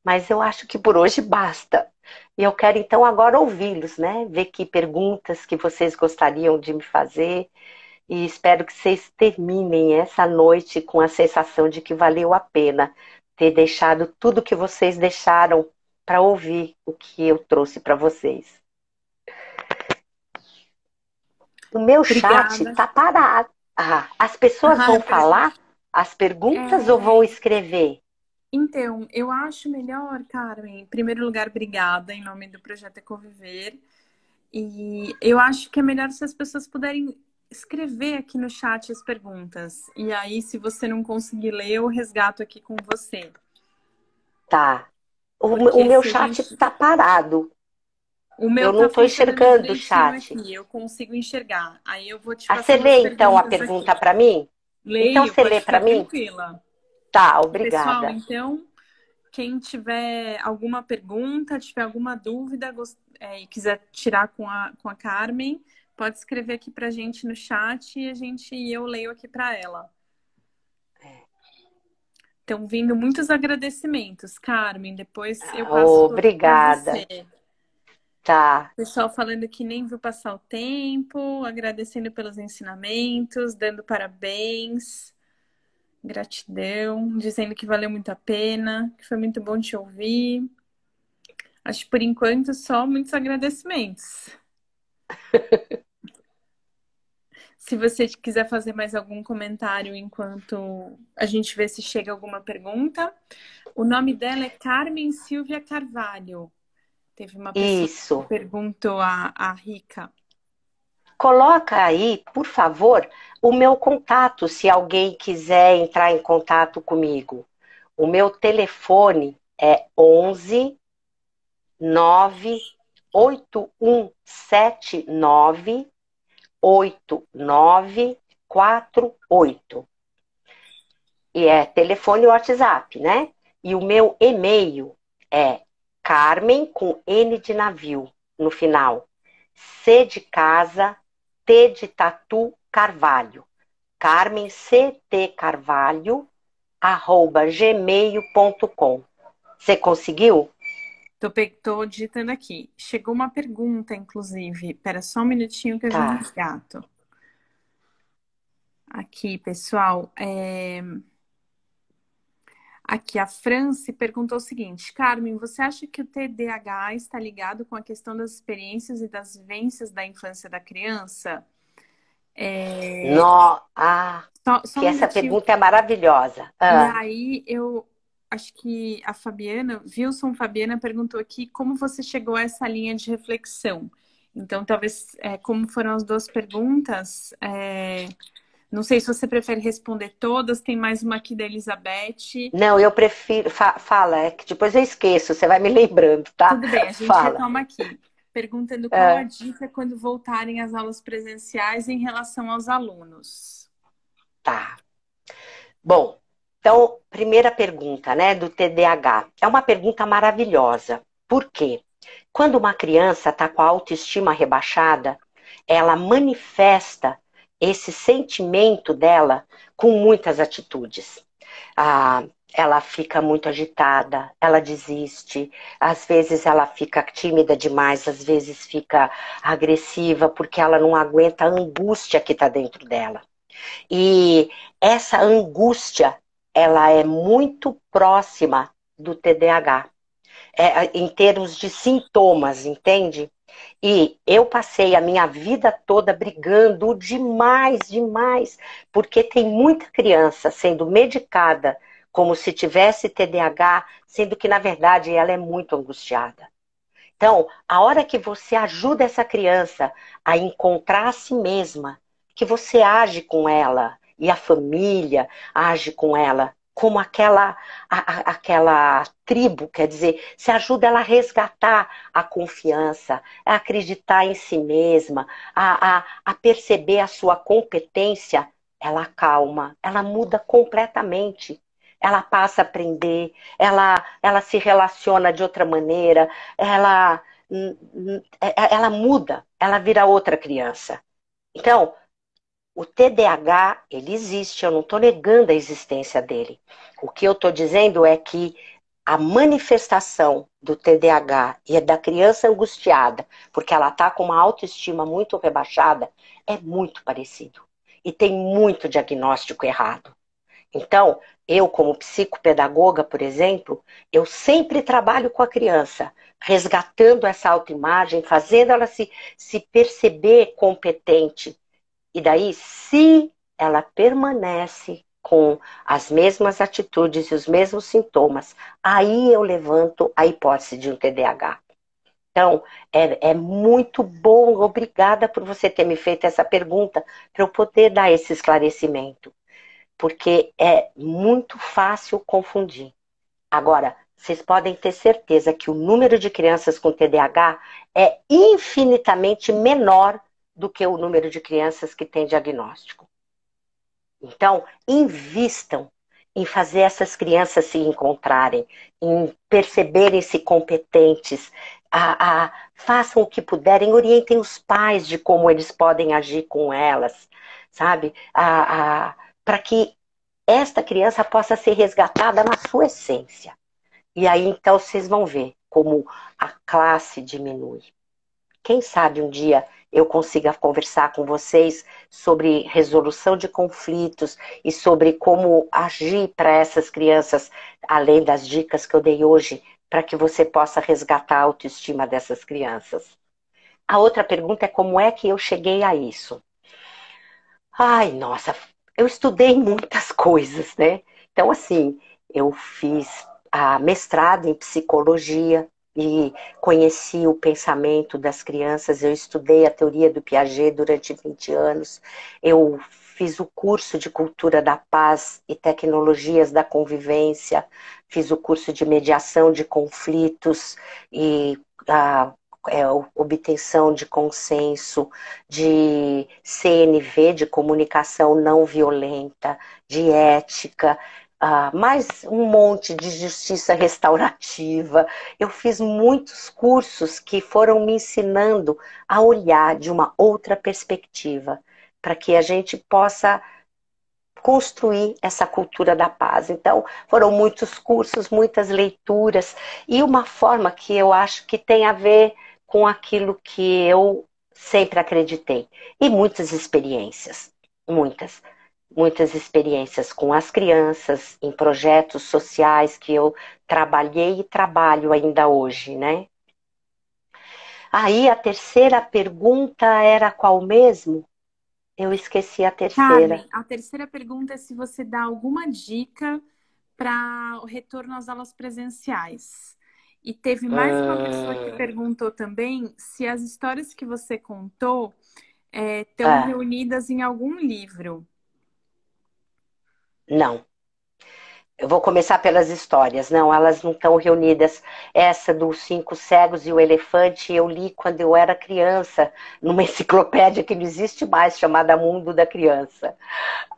mas eu acho que por hoje basta. E eu quero, então, agora ouvi-los, né? Ver que perguntas que vocês gostariam de me fazer. E espero que vocês terminem essa noite com a sensação de que valeu a pena ter deixado tudo que vocês deixaram para ouvir o que eu trouxe para vocês. O meu chat Obrigada. tá parado. Ah, as pessoas Ah, vão falar as perguntas ou vão é, escrever? então, eu acho melhor, Carmen, em primeiro lugar, obrigada em nome do Projeto Ecoviver. E eu acho que é melhor se as pessoas puderem escrever aqui no chat as perguntas. E aí, se você não conseguir ler, eu resgato aqui com você. Tá. O Porque meu se a chat gente. tá parado. O Eu meu não tá estou funcionando enxergando o direitinho chat. aqui, eu consigo enxergar. Aí eu vou te Ah, você passando as lê então a perguntas aqui. pergunta para mim? Então Leio, você pode lê para ficar mim? tranquila. Tá, Pessoal, obrigada. então, quem tiver alguma pergunta, tiver alguma dúvida e quiser tirar com a Carmen, pode escrever aqui pra gente no chat e eu leio aqui para ela. Estão vindo muitos agradecimentos, Carmen. Depois eu passo para você. Obrigada. Tá. Pessoal falando que nem viu passar o tempo, agradecendo pelos ensinamentos, dando parabéns, gratidão, dizendo que valeu muito a pena, que foi muito bom te ouvir. Acho que por enquanto só muitos agradecimentos. Se você quiser fazer mais algum comentário enquanto a gente vê se chega alguma pergunta. O nome dela é Carmen Silvia Carvalho. Teve uma pessoa que Isso. perguntou a Rica. Coloca aí, por favor, o meu contato, se alguém quiser entrar em contato comigo. O meu telefone é 11 98179 8948. E é telefone e WhatsApp, né? E o meu e-mail é Carmen com N de navio no final. C de casa, T de tatu, Carvalho. Carmen CT Carvalho, @gmail.com. Você conseguiu? Tô digitando aqui. Chegou uma pergunta, inclusive. Espera só um minutinho que eu já Tá. resgato. Aqui, pessoal. Aqui, a Franci perguntou o seguinte: Carmen, você acha que o TDAH está ligado com a questão das experiências e das vivências da infância da criança? Só Que um essa minutinho. pergunta é maravilhosa. E Ah, aí, eu acho que a Fabiana, Wilson Fabiana, perguntou aqui como você chegou a essa linha de reflexão. Então, talvez, como foram as duas perguntas, não sei se você prefere responder todas, tem mais uma aqui da Elizabeth. não, eu prefiro. Fala, é que depois eu esqueço, você vai me lembrando, tá? Tudo bem, a gente Fala. retoma aqui. Perguntando qual a Ah, dica quando voltarem às aulas presenciais em relação aos alunos. tá. Bom, então, primeira pergunta, né, do TDAH. É uma pergunta maravilhosa. Por quê? Quando uma criança está com a autoestima rebaixada, ela manifesta esse sentimento dela com muitas atitudes. Ah, ela fica muito agitada, ela desiste, às vezes ela fica tímida demais, às vezes fica agressiva, porque ela não aguenta a angústia que está dentro dela. E essa angústia, ela é muito próxima do TDAH, em termos de sintomas, entende? E eu passei a minha vida toda brigando demais, demais, porque tem muita criança sendo medicada como se tivesse TDAH, sendo que, na verdade, ela é muito angustiada. Então, a hora que você ajuda essa criança a encontrar a si mesma, que você age com ela e a família age com ela como aquela tribo, quer dizer, você ajuda ela a resgatar a confiança, a acreditar em si mesma, a perceber a sua competência, ela acalma, ela muda completamente. Ela passa a aprender, ela se relaciona de outra maneira, ela, ela muda, ela vira outra criança. Então, o TDAH, ele existe, eu não estou negando a existência dele. O que eu estou dizendo é que a manifestação do TDAH e da criança angustiada, porque ela está com uma autoestima muito rebaixada, é muito parecido. E tem muito diagnóstico errado. Então, Eu, como psicopedagoga, por exemplo, eu sempre trabalho com a criança, resgatando essa autoimagem, fazendo ela se perceber competente. E daí, se ela permanece com as mesmas atitudes e os mesmos sintomas, aí eu levanto a hipótese de um TDAH. Então, é muito bom, obrigada por você ter me feito essa pergunta, para eu poder dar esse esclarecimento, porque é muito fácil confundir. Agora, vocês podem ter certeza que o número de crianças com TDAH é infinitamente menor do que o número de crianças que têm diagnóstico. Então, invistam em fazer essas crianças se encontrarem, em perceberem-se competentes, façam o que puderem, orientem os pais de como eles podem agir com elas, sabe? Para que esta criança possa ser resgatada na sua essência. E aí, então, vocês vão ver como a classe diminui. Quem sabe um dia eu consiga conversar com vocês sobre resolução de conflitos e sobre como agir para essas crianças, além das dicas que eu dei hoje, para que você possa resgatar a autoestima dessas crianças. A outra pergunta é como é que eu cheguei a isso? Ai, nossa, eu estudei muitas coisas, né? Então, assim, eu fiz a mestrado em psicologia e conheci o pensamento das crianças. Eu estudei a teoria do Piaget durante 20 anos. Eu fiz o curso de cultura da paz e tecnologias da convivência. Fiz o curso de mediação de conflitos e a obtenção de consenso, de CNV, de comunicação não violenta, de ética, mais um monte de justiça restaurativa. Eu fiz muitos cursos que foram me ensinando a olhar de uma outra perspectiva, para que a gente possa construir essa cultura da paz. Então, foram muitos cursos, muitas leituras, e uma forma que eu acho que tem a ver com aquilo que eu sempre acreditei. E muitas experiências, muitas experiências com as crianças, em projetos sociais que eu trabalhei e trabalho ainda hoje, né? Aí a terceira pergunta era qual mesmo? Eu esqueci a terceira. Carmen, a terceira pergunta é se você dá alguma dica para o retorno às aulas presenciais. E teve mais uma pessoa que perguntou também se as histórias que você contou estão Ah, reunidas em algum livro. não. Eu vou começar pelas histórias. Não, elas não estão reunidas. Essa dos Cinco Cegos e o Elefante, eu li quando eu era criança, numa enciclopédia que não existe mais, chamada Mundo da Criança.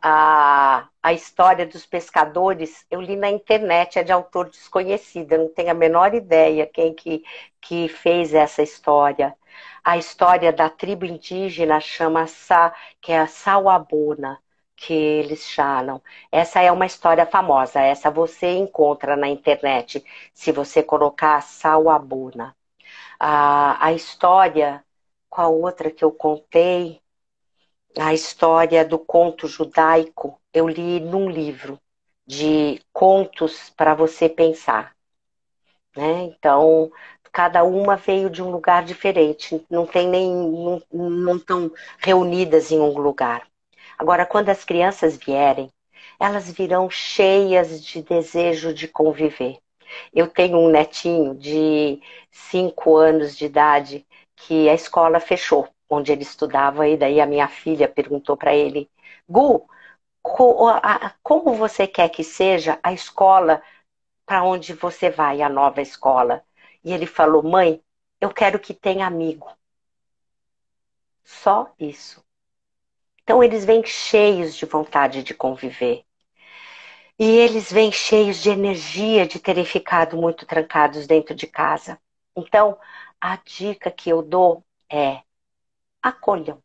A história dos pescadores, eu li na internet, é de autor desconhecido, eu não tenho a menor ideia quem que fez essa história. A história da tribo indígena chama que é a Sauabona, que eles chamam. Essa é uma história famosa, essa você encontra na internet, se você colocar Sauabona. A história, qual outra que eu contei? A história do conto judaico, eu li num livro de contos para você pensar, né? Então, cada uma veio de um lugar diferente, não tem nem, não estão reunidas em um lugar. Agora, quando as crianças vierem, elas virão cheias de desejo de conviver. Eu tenho um netinho de 5 anos de idade que a escola fechou, onde ele estudava, e daí a minha filha perguntou para ele, Gu, como você quer que seja a escola para onde você vai, a nova escola? E ele falou, mãe, eu quero que tenha amigo. Só isso. Então eles vêm cheios de vontade de conviver. E eles vêm cheios de energia de terem ficado muito trancados dentro de casa. Então, a dica que eu dou é: acolham,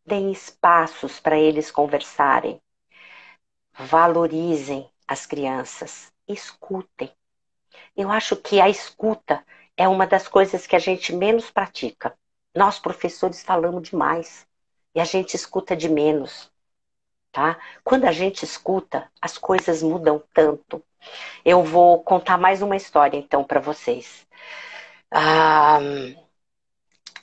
deem espaços para eles conversarem, valorizem as crianças, escutem. Eu acho que a escuta é uma das coisas que a gente menos pratica. Nós, professores, falamos demais e a gente escuta de menos. tá? Quando a gente escuta, as coisas mudam tanto. Eu vou contar mais uma história, então, para vocês. Ah,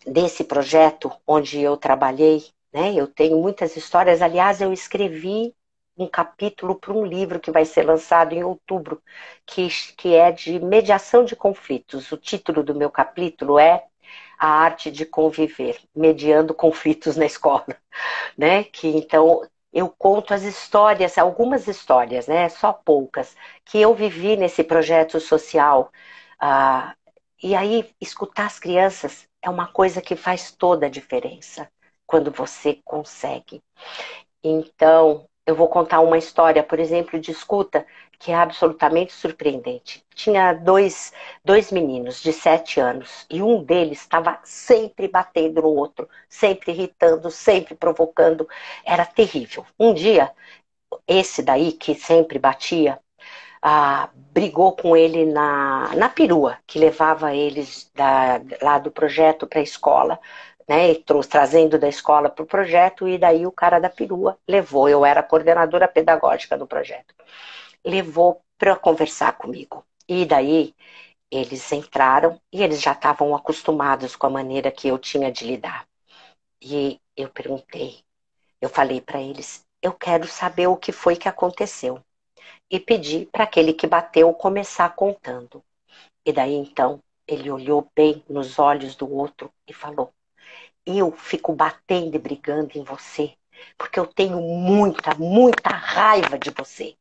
desse projeto onde eu trabalhei, né? Eu tenho muitas histórias. Aliás, eu escrevi um capítulo para um livro que vai ser lançado em outubro, que é de mediação de conflitos. O título do meu capítulo é A Arte de Conviver, Mediando Conflitos na Escola, né? Que então eu conto as histórias, algumas histórias, né? Só poucas, que eu vivi nesse projeto social. Ah, e aí, escutar as crianças é uma coisa que faz toda a diferença quando você consegue. Então, eu vou contar uma história, por exemplo, de escuta, que é absolutamente surpreendente. Tinha dois meninos de 7 anos, e um deles estava sempre batendo no outro, sempre irritando, sempre provocando. Era terrível. Um dia, esse daí, que sempre batia, brigou com ele na perua, que levava eles lá do projeto para a escola, né, trazendo da escola para o projeto, e daí o cara da perua levou, eu era coordenadora pedagógica do projeto, levou para conversar comigo. E daí eles entraram e eles já estavam acostumados com a maneira que eu tinha de lidar. E eu perguntei, eu falei para eles, eu quero saber o que foi que aconteceu. E pedi para aquele que bateu começar contando. E daí então ele olhou bem nos olhos do outro e falou: eu fico batendo e brigando em você porque eu tenho muita, muita raiva de você.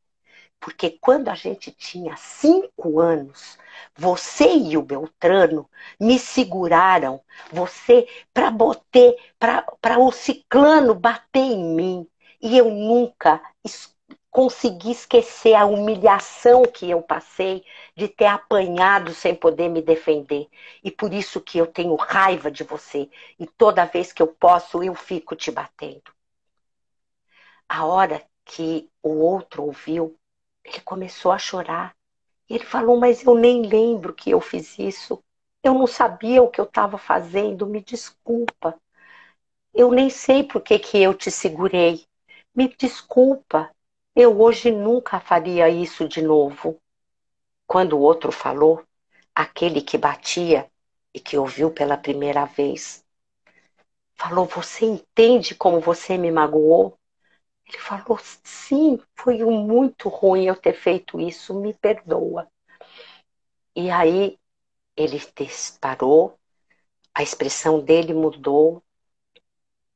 Porque quando a gente tinha 5 anos, você e o Beltrano me seguraram, você para o Ciclano bater em mim. E eu nunca consegui esquecer a humilhação que eu passei de ter apanhado sem poder me defender. E por isso que eu tenho raiva de você. E toda vez que eu posso, eu fico te batendo. A hora que o outro ouviu, ele começou a chorar. E ele falou, mas eu nem lembro que eu fiz isso. Eu não sabia o que eu estava fazendo, me desculpa. Eu nem sei por que eu te segurei. Me desculpa. Eu hoje nunca faria isso de novo. Quando o outro falou, aquele que batia e que ouviu pela primeira vez, falou, você entende como você me magoou? Ele falou, sim, foi muito ruim eu ter feito isso, me perdoa. E aí ele parou, a expressão dele mudou,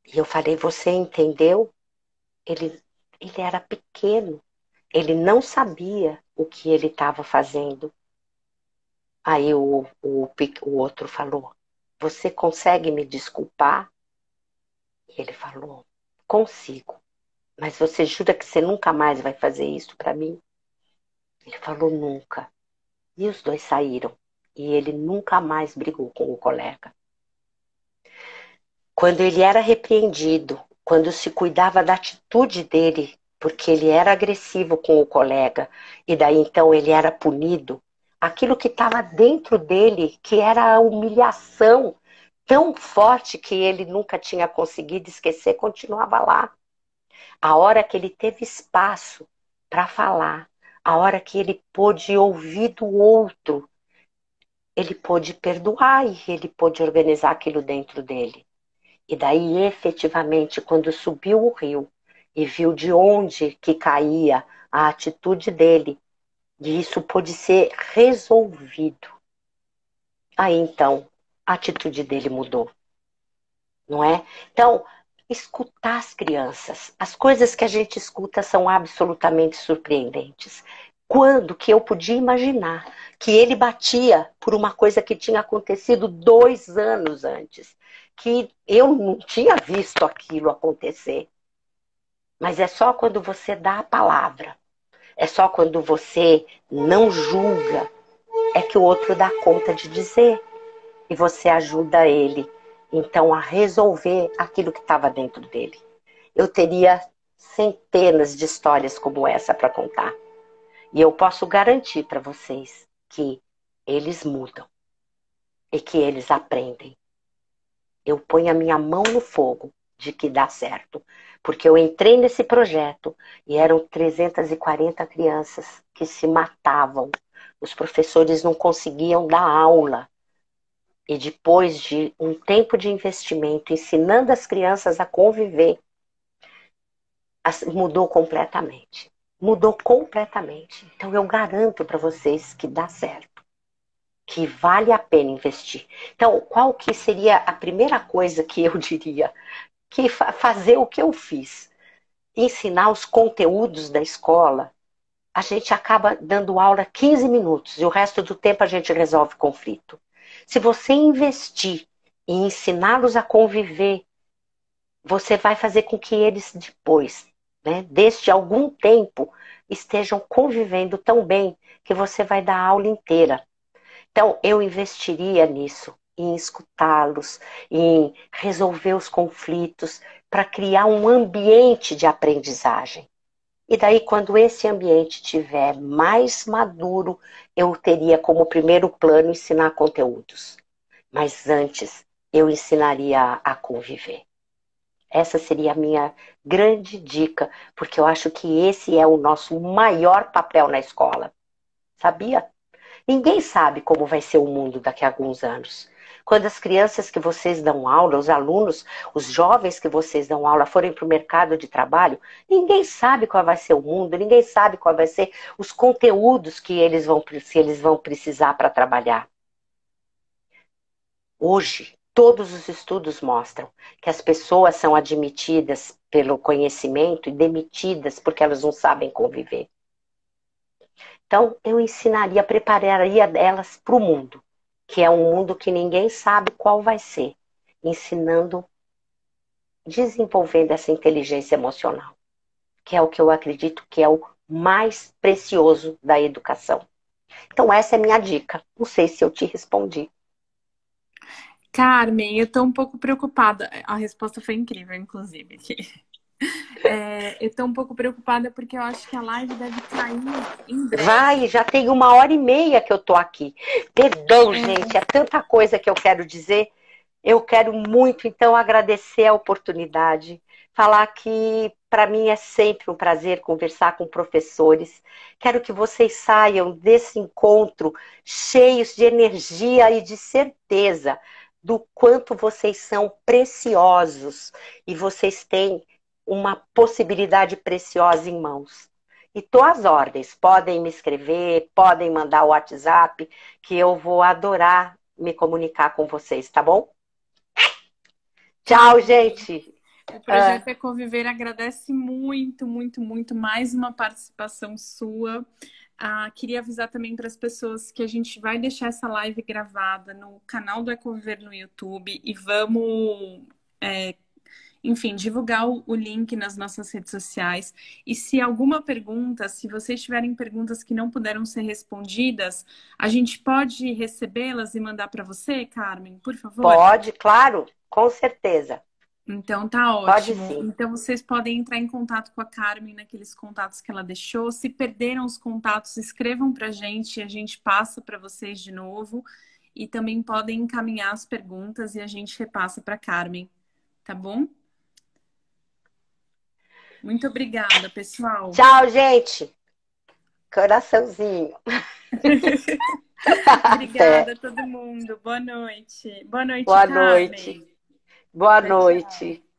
e eu falei, você entendeu? Ele era pequeno, ele não sabia o que ele estava fazendo. Aí o outro falou, você consegue me desculpar? E ele falou, consigo, mas você jura que você nunca mais vai fazer isso para mim? Ele falou, nunca. E os dois saíram. E ele nunca mais brigou com o colega. Quando ele era repreendido, quando se cuidava da atitude dele, porque ele era agressivo com o colega, e daí então ele era punido, aquilo que estava dentro dele, que era a humilhação tão forte que ele nunca tinha conseguido esquecer, continuava lá. A hora que ele teve espaço para falar, a hora que ele pôde ouvir do outro, ele pôde perdoar e ele pôde organizar aquilo dentro dele. E daí, efetivamente, quando subiu o rio e viu de onde que caía a atitude dele, e isso pôde ser resolvido. Aí, então, a atitude dele mudou, não é? Então, escutar as crianças. As coisas que a gente escuta são absolutamente surpreendentes. Quando que eu podia imaginar que ele batia por uma coisa que tinha acontecido 2 anos antes, que eu não tinha visto aquilo acontecer. Mas é só quando você dá a palavra, é só quando você não julga, é que o outro dá conta de dizer. E você ajuda ele, então, a resolver aquilo que estava dentro dele. Eu teria centenas de histórias como essa para contar. E eu posso garantir para vocês que eles mudam e que eles aprendem. Eu ponho a minha mão no fogo de que dá certo. Porque eu entrei nesse projeto e eram 340 crianças que se matavam. Os professores não conseguiam dar aula. E depois de um tempo de investimento, ensinando as crianças a conviver, mudou completamente. Mudou completamente. Então eu garanto para vocês que dá certo, que vale a pena investir. Então, qual que seria a primeira coisa que eu diria? Que fazer o que eu fiz. Ensinar os conteúdos da escola. A gente acaba dando aula 15 minutos e o resto do tempo a gente resolve conflito. Se você investir em ensiná-los a conviver, você vai fazer com que eles depois, né, deste algum tempo, estejam convivendo tão bem que você vai dar a aula inteira. Então, eu investiria nisso, em escutá-los, em resolver os conflitos, para criar um ambiente de aprendizagem. E daí, quando esse ambiente estiver mais maduro, eu teria como primeiro plano ensinar conteúdos. Mas antes, eu ensinaria a conviver. Essa seria a minha grande dica, porque eu acho que esse é o nosso maior papel na escola. Sabia? Ninguém sabe como vai ser o mundo daqui a alguns anos. Quando as crianças que vocês dão aula, os alunos, os jovens que vocês dão aula forem para o mercado de trabalho, ninguém sabe qual vai ser o mundo, ninguém sabe qual vai ser os conteúdos que se eles vão precisar para trabalhar. Hoje, todos os estudos mostram que as pessoas são admitidas pelo conhecimento e demitidas porque elas não sabem conviver. Então, eu ensinaria, prepararia elas para o mundo, que é um mundo que ninguém sabe qual vai ser, ensinando, desenvolvendo essa inteligência emocional, que é o que eu acredito que é o mais precioso da educação. Então, essa é a minha dica. Não sei se eu te respondi. Carmen, eu tô um pouco preocupada. A resposta foi incrível, inclusive. Eu tô um pouco preocupada porque eu acho que a live deve cair em breve. Vai, já tem 1h30 que eu tô aqui. Perdão, gente, é tanta coisa que eu quero dizer. Eu quero muito, então, agradecer a oportunidade. Falar que, para mim, é sempre um prazer conversar com professores. Quero que vocês saiam desse encontro cheios de energia e de certeza do quanto vocês são preciosos e vocês têm uma possibilidade preciosa em mãos. E tô às ordens, podem me escrever, podem mandar o WhatsApp, que eu vou adorar me comunicar com vocês, tá bom? Tchau, gente! O projeto É Conviver agradece muito, muito, muito mais uma participação sua. Queria avisar também para as pessoas que a gente vai deixar essa live gravada no canal do É Conviver no YouTube e vamos, enfim, divulgar o link nas nossas redes sociais. E se alguma pergunta, se vocês tiverem perguntas que não puderam ser respondidas, a gente pode recebê-las e mandar para você, Carmen, por favor? Pode, claro, com certeza. Então tá Pode ótimo. sim. Então vocês podem entrar em contato com a Carmen naqueles contatos que ela deixou. Se perderam os contatos, escrevam pra gente e a gente passa para vocês de novo. E também podem encaminhar as perguntas e a gente repassa para Carmen, tá bom? Muito obrigada, pessoal. Tchau, gente. Coraçãozinho. Obrigada a todo mundo. Boa noite. Boa noite, Boa Carmen. noite. Boa Tchau, noite. tchau.